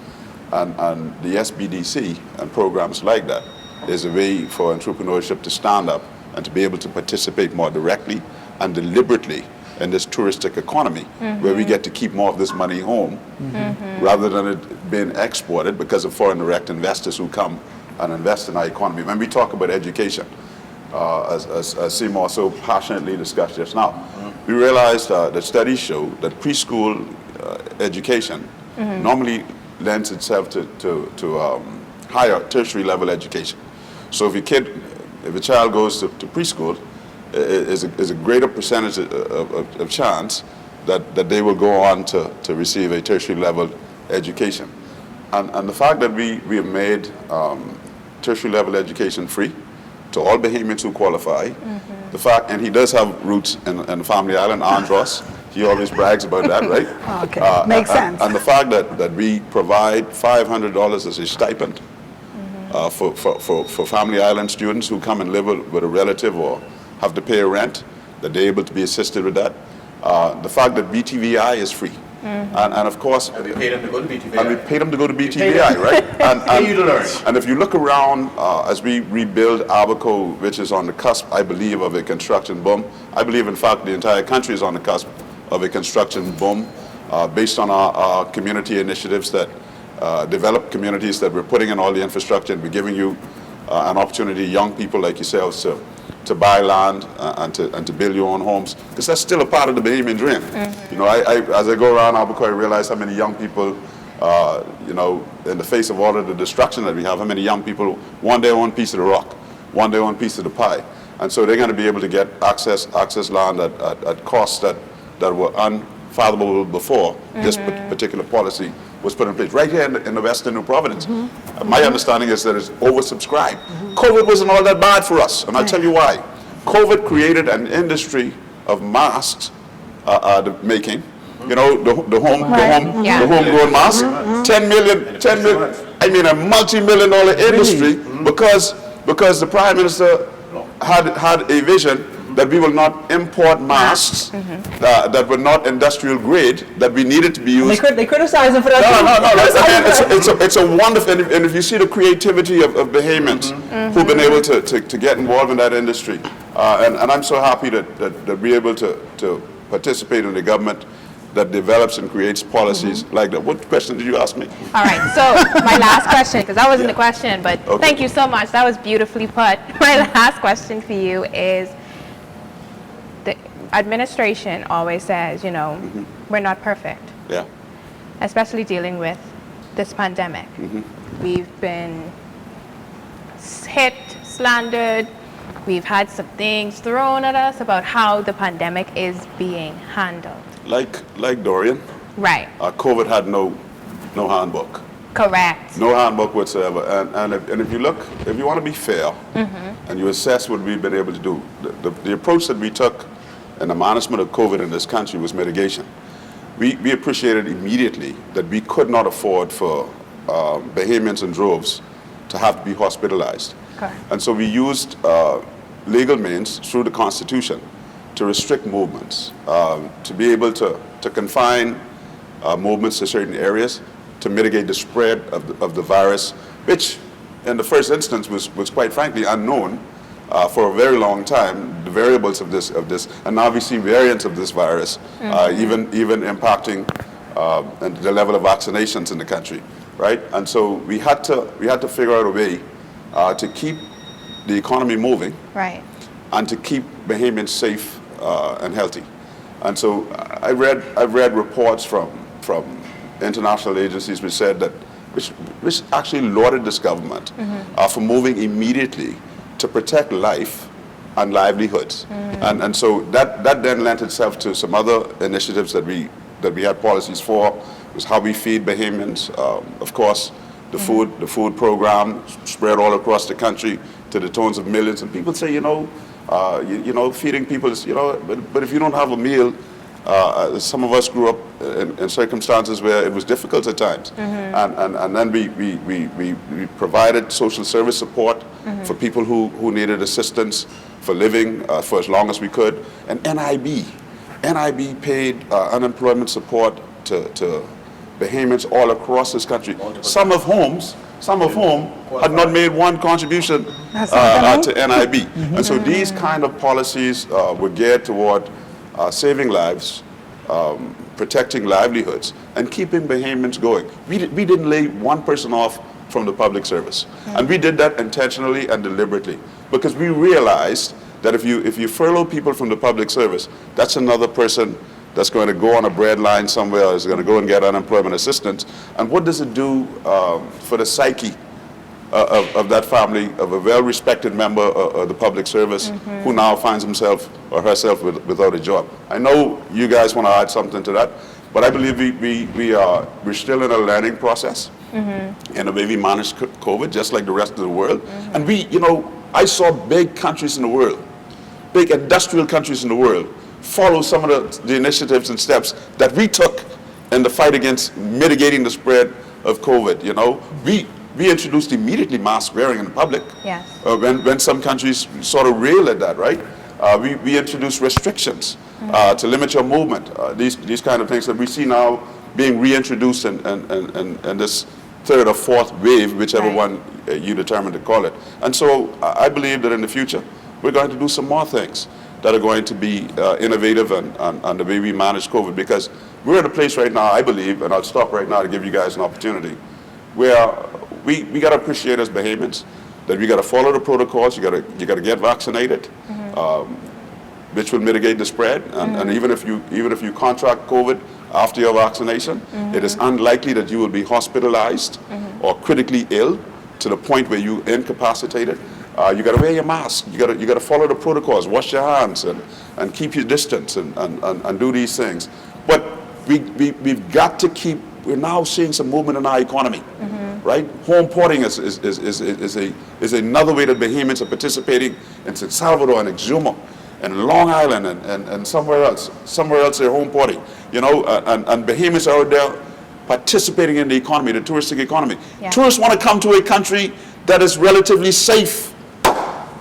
Speaker 5: and the SBDC and programs like that is a way for entrepreneurship to stand up and to be able to participate more directly and deliberately in this touristic economy where we get to keep more of this money home rather than it being exported because of foreign direct investors who come and invest in our economy. When we talk about education, as Seymour so passionately discussed just now, we realized that studies show that preschool education normally lends itself to higher tertiary level education. So if a child goes to preschool, is a greater percentage of chance that they will go on to receive a tertiary level education. And the fact that we have made tertiary level education free to all Bahamians who qualify, the fact, and he does have roots in Family Island, Andros, he always brags about that, right?
Speaker 3: Okay, makes sense.
Speaker 5: And the fact that we provide $500 as a stipend for Family Island students who come and live with a relative or have to pay a rent, that they're able to be assisted with that. The fact that BTVI is free. And of course,
Speaker 4: And we paid them to go to BTVI.
Speaker 5: and we paid them to go to BTVI, right?
Speaker 4: Pay you to learn.
Speaker 5: And if you look around as we rebuild Abaco, which is on the cusp, I believe, of a construction boom. I believe, in fact, the entire country is on the cusp of a construction boom based on our community initiatives that develop communities that we're putting in all the infrastructure, and we're giving you an opportunity, young people like yourselves, to buy land and to build your own homes, because that's still a part of the Bahamian dream. You know, as I go around Albuquerque, I realize how many young people, you know, in the face of all of the destruction that we have, how many young people want their own piece of the rock, want their own piece of the pie, and so they're going to be able to get access land at costs that were unfathomable before this particular policy was put in place right here in the Western New Providence. My understanding is that it's oversubscribed. COVID wasn't all that bad for us, and I'll tell you why. COVID created an industry of masks making. You know, the homegrown mask. 10 million. I mean, a multi-million-dollar industry because the Prime Minister had a vision that we will not import masks that were not industrial grade, that we needed to be used.
Speaker 8: They criticize him for that.
Speaker 5: No. It's a wonderful, and if you see the creativity of Bahamians who've been able to get involved in that industry, and I'm so happy that we're able to participate in the government that develops and creates policies like that. What question did you ask me?
Speaker 2: All right, so my last question, because that wasn't the question, but thank you so much. That was beautifully put. My last question for you is, the administration always says, you know, we're not perfect.
Speaker 5: Yeah.
Speaker 2: Especially dealing with this pandemic. We've been hit, slandered. We've had some things thrown at us about how the pandemic is being handled.
Speaker 5: Like Dorian.
Speaker 2: Right.
Speaker 5: COVID had no handbook.
Speaker 2: Correct.
Speaker 5: No handbook whatsoever. And if you look, if you want to be fair, and you assess what we've been able to do, the approach that we took in the management of COVID in this country was mitigation. we appreciated immediately that we could not afford for Bahamians in droves to have to be hospitalized.
Speaker 3: Okay.
Speaker 5: And so we used legal means through the Constitution to restrict movements, to be able to confine movements to certain areas, to mitigate the spread of the virus, which in the first instance was quite frankly unknown for a very long time, the variables of this, and now we see variants of this virus, even impacting the level of vaccinations in the country, right? And so we had to figure out a way to keep the economy moving,
Speaker 9: Right.
Speaker 5: and to keep Bahamians safe and healthy. And so I've read reports from international agencies which said that, which actually lauded this government for moving immediately to protect life and livelihoods. And so that then lent itself to some other initiatives that we had policies for, was how we feed Bahamians. Of course, the food program spread all across the country to the tones of millions. And people say, feeding people is, but if you don't have a meal, some of us grew up in circumstances where it was difficult at times. And then we provided social service support for people who needed assistance for living for as long as we could. And NIB paid unemployment support to Bahamians all across this country, some of whom had not made one contribution to NIB. And so these kind of policies were geared toward saving lives, protecting livelihoods, and keeping Bahamians going. We didn't lay one person off from the public service. And we did that intentionally and deliberately, because we realized that if you furlough people from the public service, that's another person that's going to go on a bread line somewhere, is going to go and get unemployment assistance. And what does it do for the psyche of that family, of a well-respected member of the public service who now finds himself or herself without a job? I know you guys want to add something to that, but I believe we're still in a learning process in the way we manage COVID, just like the rest of the world. And I saw big countries in the world, big industrial countries in the world, follow some of the initiatives and steps that we took in the fight against mitigating the spread of COVID. We introduced immediately mask wearing in public.
Speaker 9: Yes.
Speaker 5: When some countries sort of railed at that, right? We introduced restrictions to limit your movement. These kind of things that we see now being reintroduced in this third or fourth wave, whichever one you determine to call it. And so I believe that in the future, we're going to do some more things that are going to be innovative on the way we manage COVID, because we're at a place right now, I believe, and I'll stop right now to give you guys an opportunity, where we got to appreciate as Bahamians that we got to follow the protocols. You got to get vaccinated, which will mitigate the spread. And even if you contract COVID after your vaccination, it is unlikely that you will be hospitalized or critically ill to the point where you incapacitated. You got to wear your mask. You got to follow the protocols. Wash your hands and keep your distance and do these things. But we've got to keep. We're now seeing some movement in our economy, right? Home porting is another way that Bahamians are participating in San Salvador and Exuma and Long Island and somewhere else they're home porting, and Bahamians are out there participating in the economy, the touristic economy.
Speaker 9: Yeah.
Speaker 5: Tourists want to come to a country that is relatively safe,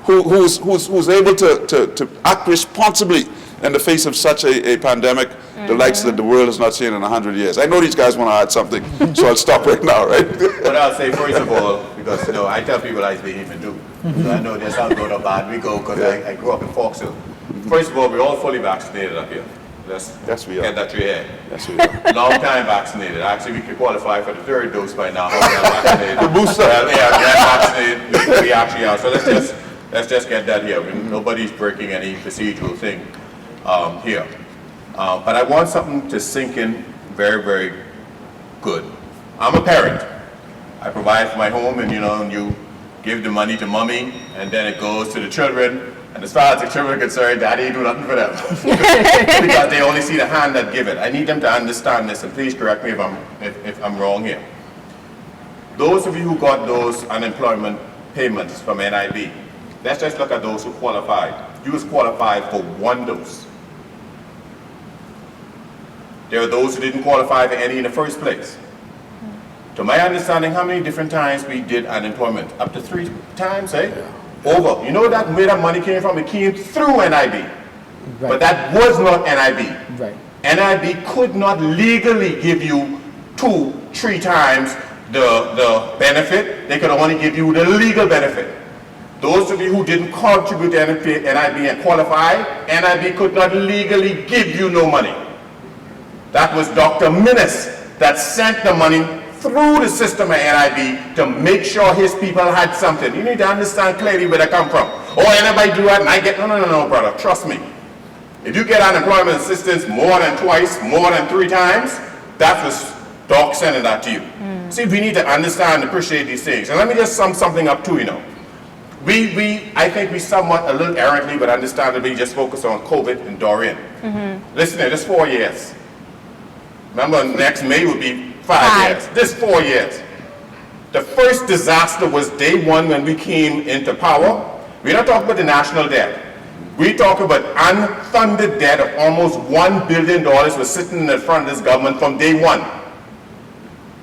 Speaker 5: who's able to act responsibly in the face of such a pandemic, the likes that the world has not seen in 100 years. I know these guys want to add something, so I'll stop right now, right?
Speaker 4: But I'll say, first of all, because I tell people I behave and do. So I know there's how good or bad we go, because I grew up in Foxhill. First of all, we're all fully vaccinated up here.
Speaker 5: Yes, we are.
Speaker 4: Get that to your head.
Speaker 5: Yes, we are.
Speaker 4: Long time vaccinated. Actually, we could qualify for the third dose by now. Vaccinated.
Speaker 5: The booster.
Speaker 4: Well, yeah, vaccinated. We actually are. So let's just get that here. Nobody's breaking any procedural thing here. But I want something to sink in very, very good. I'm a parent. I provide for my home, and you give the money to mommy, and then it goes to the children. And as far as the children are concerned, daddy ain't do nothing for them. Because they only see the hand that give it. I need them to understand this, and please correct me if I'm wrong here. Those of you who got those unemployment payments from NIB, let's just look at those who qualified. You was qualified for one dose. there are those who didn't qualify for any in the first place. To my understanding, how many different times we did unemployment? Up to 3 times, eh? Over. You know where that money came from? It came through NIB.
Speaker 8: Right.
Speaker 4: But that was not NIB.
Speaker 8: Right.
Speaker 4: NIB could not legally give you 2-3 times the benefit. They could only give you the legal benefit. Those of you who didn't contribute to NIB and qualify, NIB could not legally give you no money. That was Dr. Minnis that sent the money through the system of NIB to make sure his people had something. You need to understand clearly where they come from. Oh, anybody do that and I get, no, brother, trust me. If you get unemployment assistance more than twice, more than 3 times, that was Doc sending that to you. See, we need to understand and appreciate these things. And let me just sum something up too, you know. I think we somewhat, a little errantly, but understandably, just focus on COVID and Dorian. Listen here, this 4 years. Remember, next May would be 5 years. This 4 years. The first disaster was day 1 when we came into power. We're not talking about the national debt. We talk about unfunded debt of almost $1 billion was sitting in the front of this government from day 1.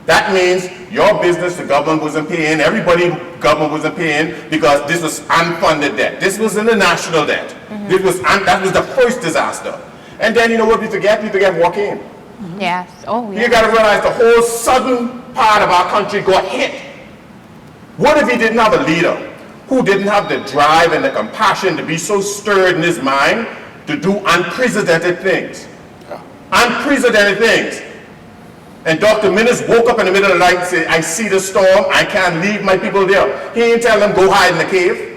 Speaker 4: That means your business, the government wasn't paying, everybody, government wasn't paying because this was unfunded debt. This was in the national debt. That was the first disaster. And then you know what we forget? We forget what came.
Speaker 9: Yes. Oh, yeah.
Speaker 4: You got to realize the whole southern part of our country got hit. What if he didn't have a leader who didn't have the drive and the compassion to be so stirred in his mind to do unprecedented things? Unprecedented things. And Dr. Minnis woke up in the middle of the night and said, I see the storm, I can't leave my people there. He didn't tell them go hide in the cave.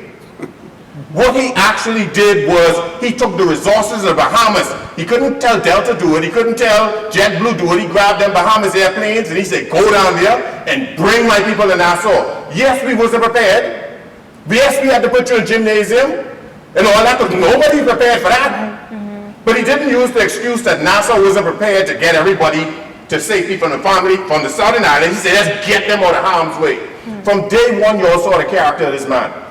Speaker 4: What he actually did was he took the resources of the Bahamas. He couldn't tell Delta do it. He couldn't tell JetBlue do it. He grabbed them Bahamas airplanes and he said, go down there and bring my people to Nassau. Yes, we wasn't prepared. Yes, we had to put you in a gymnasium and all that, because nobody prepared for that. But he didn't use the excuse that Nassau wasn't prepared to get everybody to safety from the family, from the southern island. He said, let's get them out of harm's way. From day 1, you all saw the character of this man.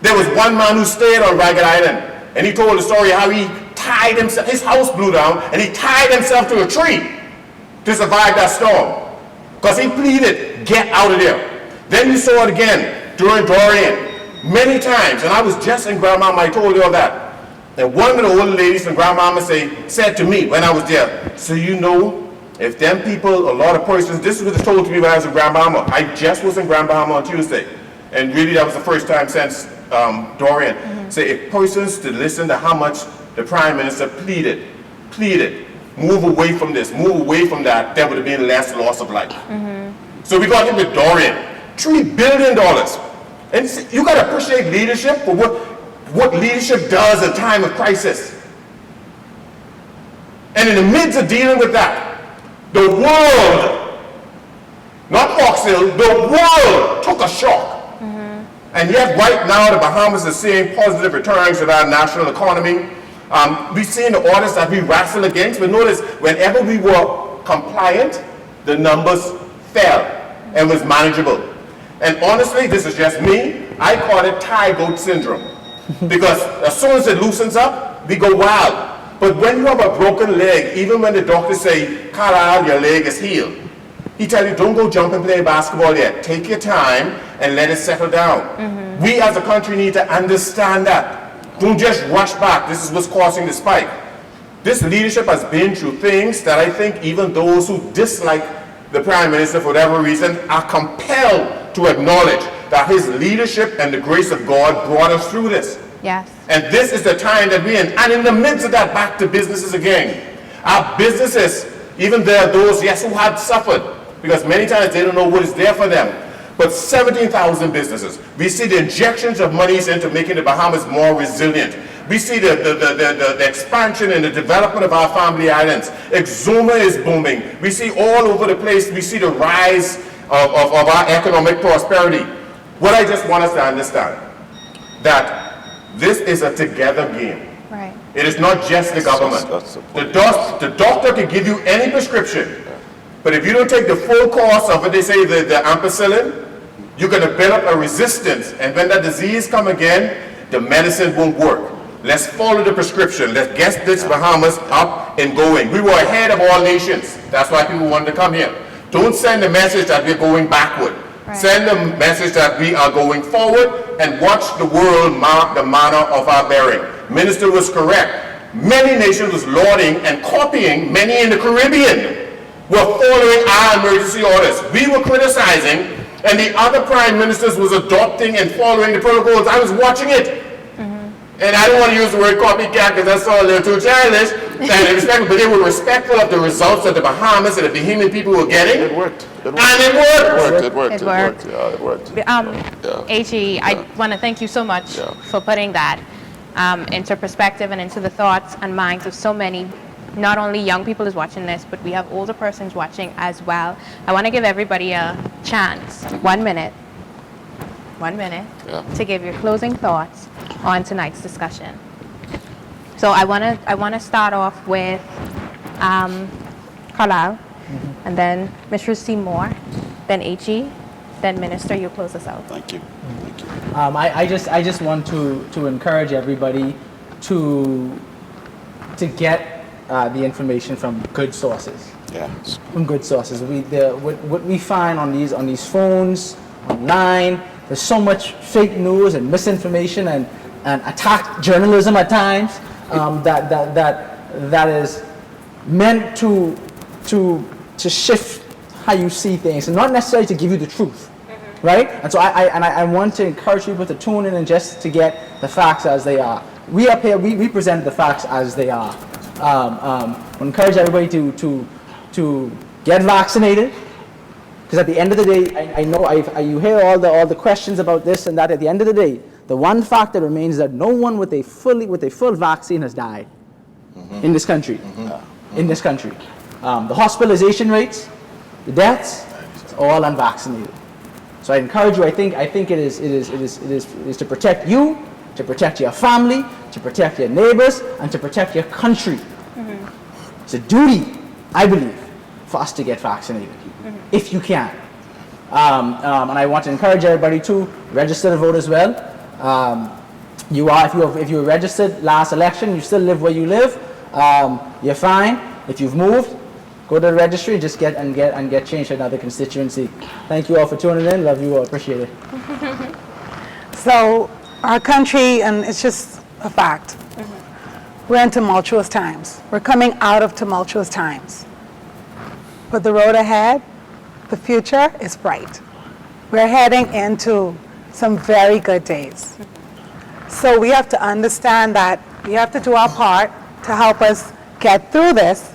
Speaker 4: There was one man who stayed on Ragged Island, and he told the story how he tied himself, his house blew down, and he tied himself to a tree to survive that storm. Because he pleaded, get out of there. Then you saw it again during Dorian, many times, and I was just in Grandmama, I told you all that. And one of the old ladies from Grandmama said to me when I was there, so you know, if them people, a lot of persons, this is what they told to me when I was in Grandmama. I just was in Grandmama on Tuesday, and really that was the first time since Dorian. Say if persons to listen to how much the Prime Minister pleaded, move away from this, move away from that, there would have been less loss of life. So we got him with Dorian, $3 billion. And you got to appreciate leadership for what leadership does in time of crisis. And in the midst of dealing with that, the world, not Foxhill, the world took a shock. And yet right now the Bahamas are seeing positive returns in our national economy. We've seen the orders that we wrestled against, but notice whenever we were compliant, the numbers fell and was manageable. And honestly, this is just me, I call it Thai goat syndrome. Because as soon as it loosens up, we go wild. But when you have a broken leg, even when the doctors say, Carl, your leg is healed, he tell you, don't go jump and play basketball yet. Take your time and let it settle down. We as a country need to understand that. Don't just rush back. This is what's causing the spike. This leadership has been through things that I think even those who dislike the Prime Minister for whatever reason are compelled to acknowledge that his leadership and the grace of God brought us through this.
Speaker 9: Yes.
Speaker 4: And this is the time that we're in. And in the midst of that, back to businesses again. Our businesses, even there are those, yes, who had suffered, because many times they don't know what is there for them. But 17,000 businesses. We see the injections of monies into making the Bahamas more resilient. We see the expansion and the development of our family islands. Exuma is booming. We see all over the place, we see the rise of our economic prosperity. What I just want us to understand, that this is a together game.
Speaker 9: Right.
Speaker 4: It is not just the government. The doctor can give you any prescription, but if you don't take the full course of it, they say the ampicillin, you're going to build up a resistance, and when that disease comes again, the medicine won't work. Let's follow the prescription. Let's get this Bahamas up and going. We were ahead of all nations. That's why people wanted to come here. Don't send the message that we're going backward.
Speaker 2: Right.
Speaker 4: Send the message that we are going forward, and watch the world mark the manner of our bearing. Minister was correct. Many nations was lauding and copying. Many in the Caribbean were following our emergency orders. We were criticizing, and the other prime ministers was adopting and following the protocols. I was watching it. And I don't want to use the word copycat because that's all a little too childish and respectful, but they were respectful of the results that the Bahamas and the Bahamian people were getting.
Speaker 5: It worked.
Speaker 4: And it worked.
Speaker 5: It worked.
Speaker 2: It worked.
Speaker 5: Yeah, it worked.
Speaker 2: AG, I want to thank you so much for putting that into perspective and into the thoughts and minds of so many, not only young people who's watching this, but we have older persons watching as well. I want to give everybody a chance, 1 minute, to give your closing thoughts on tonight's discussion. So I want to start off with Carlisle, and then Mr. Seymour, then HE, then Minister. You close us out.
Speaker 5: Thank you. Thank you.
Speaker 8: I just want to encourage everybody to get the information from good sources.
Speaker 5: Yes.
Speaker 8: From good sources. What we find on these phones, online, there's so much fake news and misinformation and attack journalism at times that is meant to shift how you see things and not necessarily to give you the truth, right? And so I want to encourage people to tune in and just to get the facts as they are. We up here, we present the facts as they are. I encourage everybody to get vaccinated. Because at the end of the day, I know you hear all the questions about this and that. At the end of the day, the one fact that remains is that no one with a full vaccine has died in this country. In this country, the hospitalization rates, the deaths, it's all unvaccinated. So I encourage you. I think it is to protect you, to protect your family, to protect your neighbors, and to protect your country. It's a duty, I believe, for us to get vaccinated. If you can. And I want to encourage everybody to register to vote as well. If you were registered last election, you still live where you live, you're fine. If you've moved, go to the registry and just get changed to another constituency. Thank you all for tuning in. Love you all. Appreciate it.
Speaker 3: So our country, and it's just a fact, we're in tumultuous times. We're coming out of tumultuous times. But the road ahead, the future is bright. We're heading into some very good days. So we have to understand that we have to do our part to help us get through this,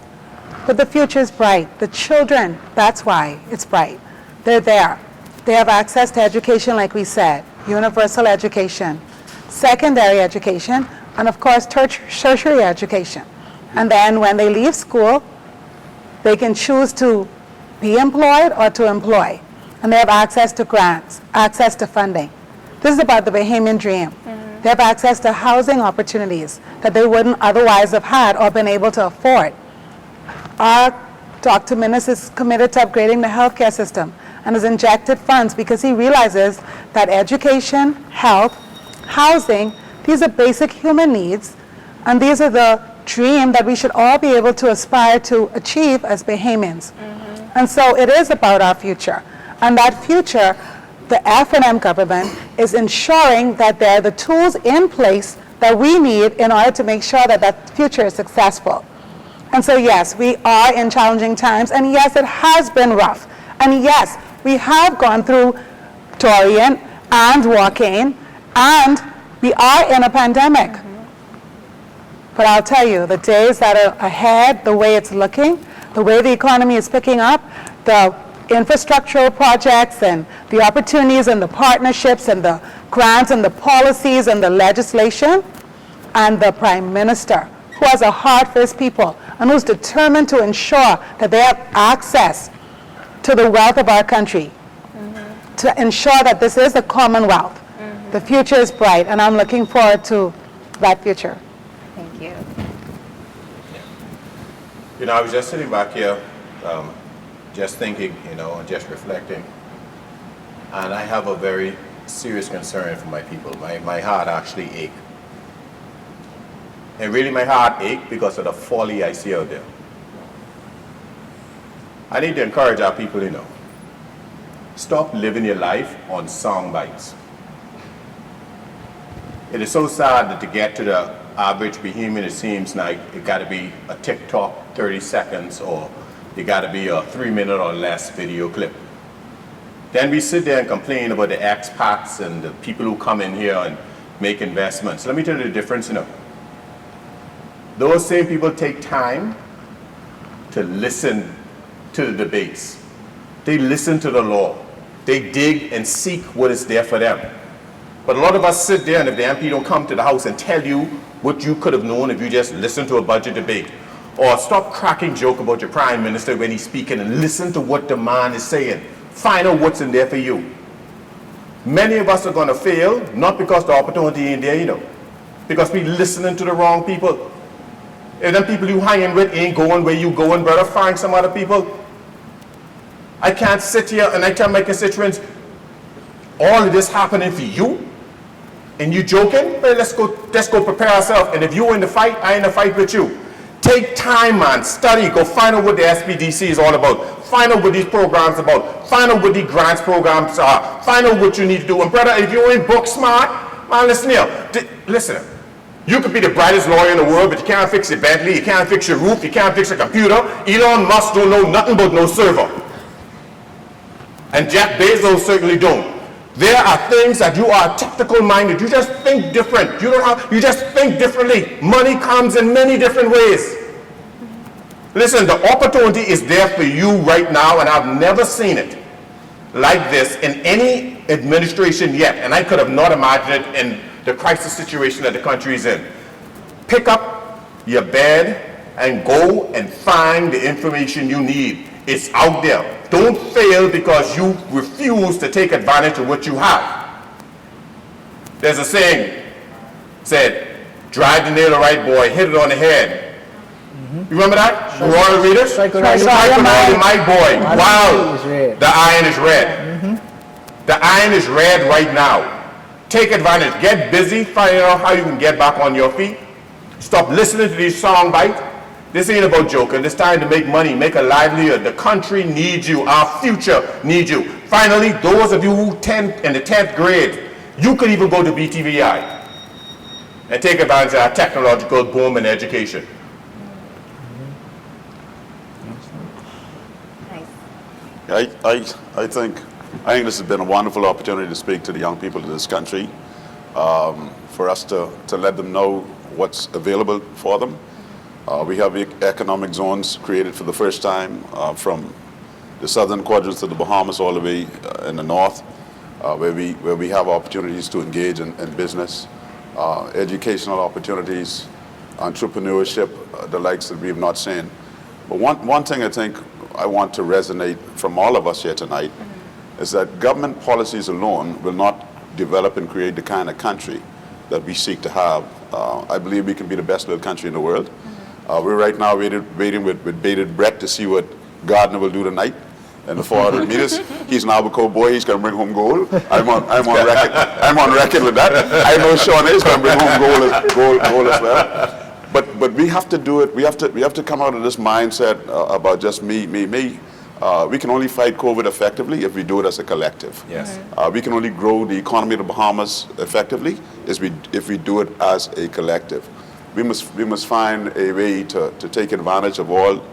Speaker 3: but the future is bright. The children, that's why it's bright. They're there. They have access to education, like we said, universal education, secondary education, and of course tertiary education. And then when they leave school, they can choose to be employed or to employ. And they have access to grants, access to funding. This is about the Bahamian dream. They have access to housing opportunities that they wouldn't otherwise have had or been able to afford. Our Dr. Minnis is committed to upgrading the healthcare system and has injected funds because he realizes that education, health, housing, these are basic human needs, and these are the dream that we should all be able to aspire to achieve as Bahamians. And so it is about our future. And that future, the F&M government is ensuring that there are the tools in place that we need in order to make sure that that future is successful. And so yes, we are in challenging times, and yes, it has been rough. And yes, we have gone through Dorian and Joaquin, and we are in a pandemic. But I'll tell you, the days that are ahead, the way it's looking, the way the economy is picking up, the infrastructural projects and the opportunities and the partnerships and the grants and the policies and the legislation, and the Prime Minister, who has a heart for his people and who's determined to ensure that they have access to the wealth of our country, to ensure that this is a commonwealth. The future is bright, and I'm looking forward to that future.
Speaker 2: Thank you.
Speaker 4: You know, I was just sitting back here, just thinking, and just reflecting. And I have a very serious concern for my people. My heart actually aches. And really my heart aches because of the folly I see out there. I need to encourage our people, stop living your life on sound bites. It is so sad that to get to the average behemoth, it seems like it got to be a TikTok 30 seconds or it got to be a 3-minute or less video clip. Then we sit there and complain about the expats and the people who come in here and make investments. Let me tell you the difference, Those same people take time to listen to the debates. They listen to the law. They dig and seek what is there for them. But a lot of us sit there, and if the MP don't come to the house and tell you what you could have known if you just listened to a budget debate, or stop cracking joke about your prime minister when he's speaking and listen to what the man is saying. Find out what's in there for you. Many of us are going to fail, not because the opportunity ain't there, because we listening to the wrong people. If them people you hanging with ain't going where you going, brother, find some other people. I can't sit here and I tell my constituents, all of this happening for you, and you joking? Well, let's go prepare ourselves. And if you're in the fight, I in the fight with you. Take time, man, study, go find out what the SPDC is all about. Find out what these programs are about. Find out what the grants programs are. Find out what you need to do. And brother, if you ain't book smart, man, listen here. Listen, you could be the brightest lawyer in the world, but you can't fix your Bentley, you can't fix your roof, you can't fix your computer. Elon Musk don't know nothing but no server. And Jeff Bezos certainly don't. There are things that you are technical minded. You just think different. You just think differently. Money comes in many different ways. Listen, the opportunity is there for you right now, and I've never seen it like this in any administration yet. And I could have not imagined it in the crisis situation that the country is in. Pick up your bed and go and find the information you need. It's out there. Don't fail because you refuse to take advantage of what you have. There's a saying, said, drive the nail the right, boy, hit it on the head. You remember that? Royal readers? Strike on the mic, boy. Wow, the iron is red. The iron is red right now. Take advantage. Get busy finding out how you can get back on your feet. Stop listening to these song bites. This ain't about joking. It's time to make money, make a livelihood. The country needs you. Our future needs you. Finally, those of you who in the 10th grade, you could even go to BTVI and take advantage of our technological boom in education.
Speaker 5: I think this has been a wonderful opportunity to speak to the young people of this country, for us to let them know what's available for them. We have economic zones created for the first time from the southern quadrants of the Bahamas all the way in the north, where we have opportunities to engage in business, educational opportunities, entrepreneurship, the likes that we have not seen. But one thing I think I want to resonate from all of us here tonight is that government policies alone will not develop and create the kind of country that we seek to have. I believe we can be the best little country in the world. We're right now waiting with bated breath to see what Gardner will do tonight in the 400 meters. He's now a cowboy. He's going to bring home gold. I'm on record. I'm on record with that. I know Sean is going to bring home gold as well. But we have to do it. We have to come out of this mindset about just me. We can only fight COVID effectively if we do it as a collective.
Speaker 4: Yes.
Speaker 5: We can only grow the economy of the Bahamas effectively if we do it as a collective. We must find a way to take advantage of all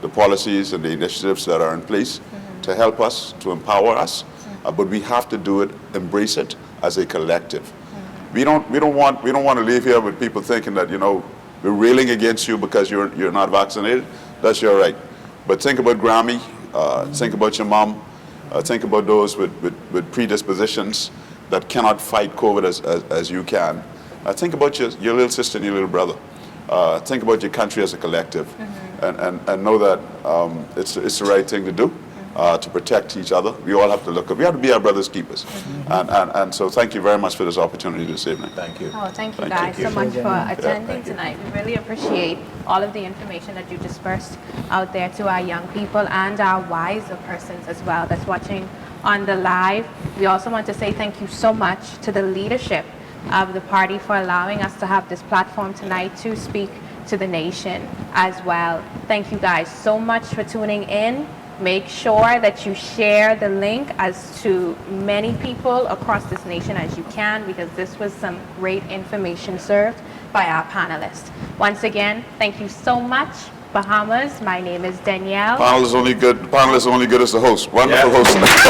Speaker 5: the policies and the initiatives that are in place to help us, to empower us, but we have to do it, embrace it as a collective. We don't want to leave here with people thinking that we're railing against you because you're not vaccinated. That's your right. But think about Grammy, think about your mom, think about those with predispositions that cannot fight COVID as you can. Think about your little sister and your little brother. Think about your country as a collective, and know that it's the right thing to do to protect each other. We all have to look up. We have to be our brother's keepers. And so thank you very much for this opportunity this evening.
Speaker 4: Thank you.
Speaker 2: Oh, thank you guys so much for attending tonight. We really appreciate all of the information that you dispersed out there to our young people and our wiser persons as well that's watching on the live. We also want to say thank you so much to the leadership of the party for allowing us to have this platform tonight to speak to the nation as well. Thank you guys so much for tuning in. Make sure that you share the link as to many people across this nation as you can, because this was some great information served by our panelists. Once again, thank you so much, Bahamas. My name is Danielle.
Speaker 5: Panel is only good. The panel is only good as the host. Wonderful host. Wonderful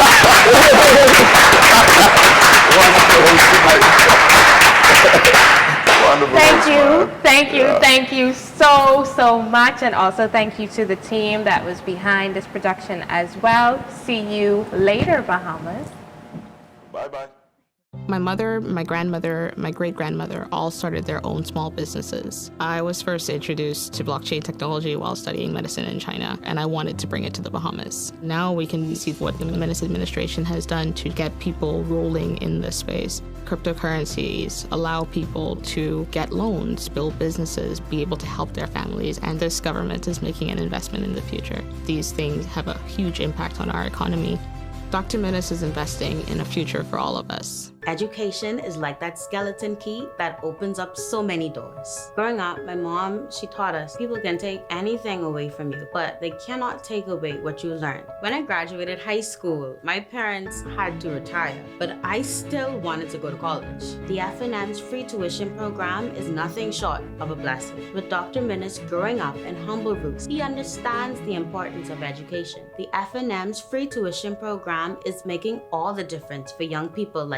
Speaker 5: host tonight. Wonderful
Speaker 2: Thank
Speaker 5: host,
Speaker 2: you,
Speaker 5: man.
Speaker 2: thank you so much, and also thank you to the team that was behind this production as well. See you later, Bahamas.
Speaker 5: Bye-bye.
Speaker 6: My mother, my grandmother, my great-grandmother all started their own small businesses. I was first introduced to blockchain technology while studying medicine in China, and I wanted to bring it to the Bahamas. Now we can see what the Menace administration has done to get people rolling in this space. Cryptocurrencies allow people to get loans, build businesses, be able to help their families, and this government is making an investment in the future. These things have a huge impact on our economy. Dr. Menace is investing in a future for all of us.
Speaker 7: Education is like that skeleton key that opens up so many doors. Growing up, my mom, she taught us people can take anything away from you, but they cannot take away what you learned. When I graduated high school, my parents had to retire, but I still wanted to go to college. The F&M's free tuition program is nothing short of a blessing. With Dr. Menace growing up in humble roots, he understands the importance of education. The F&M's free tuition program is making all the difference for young people like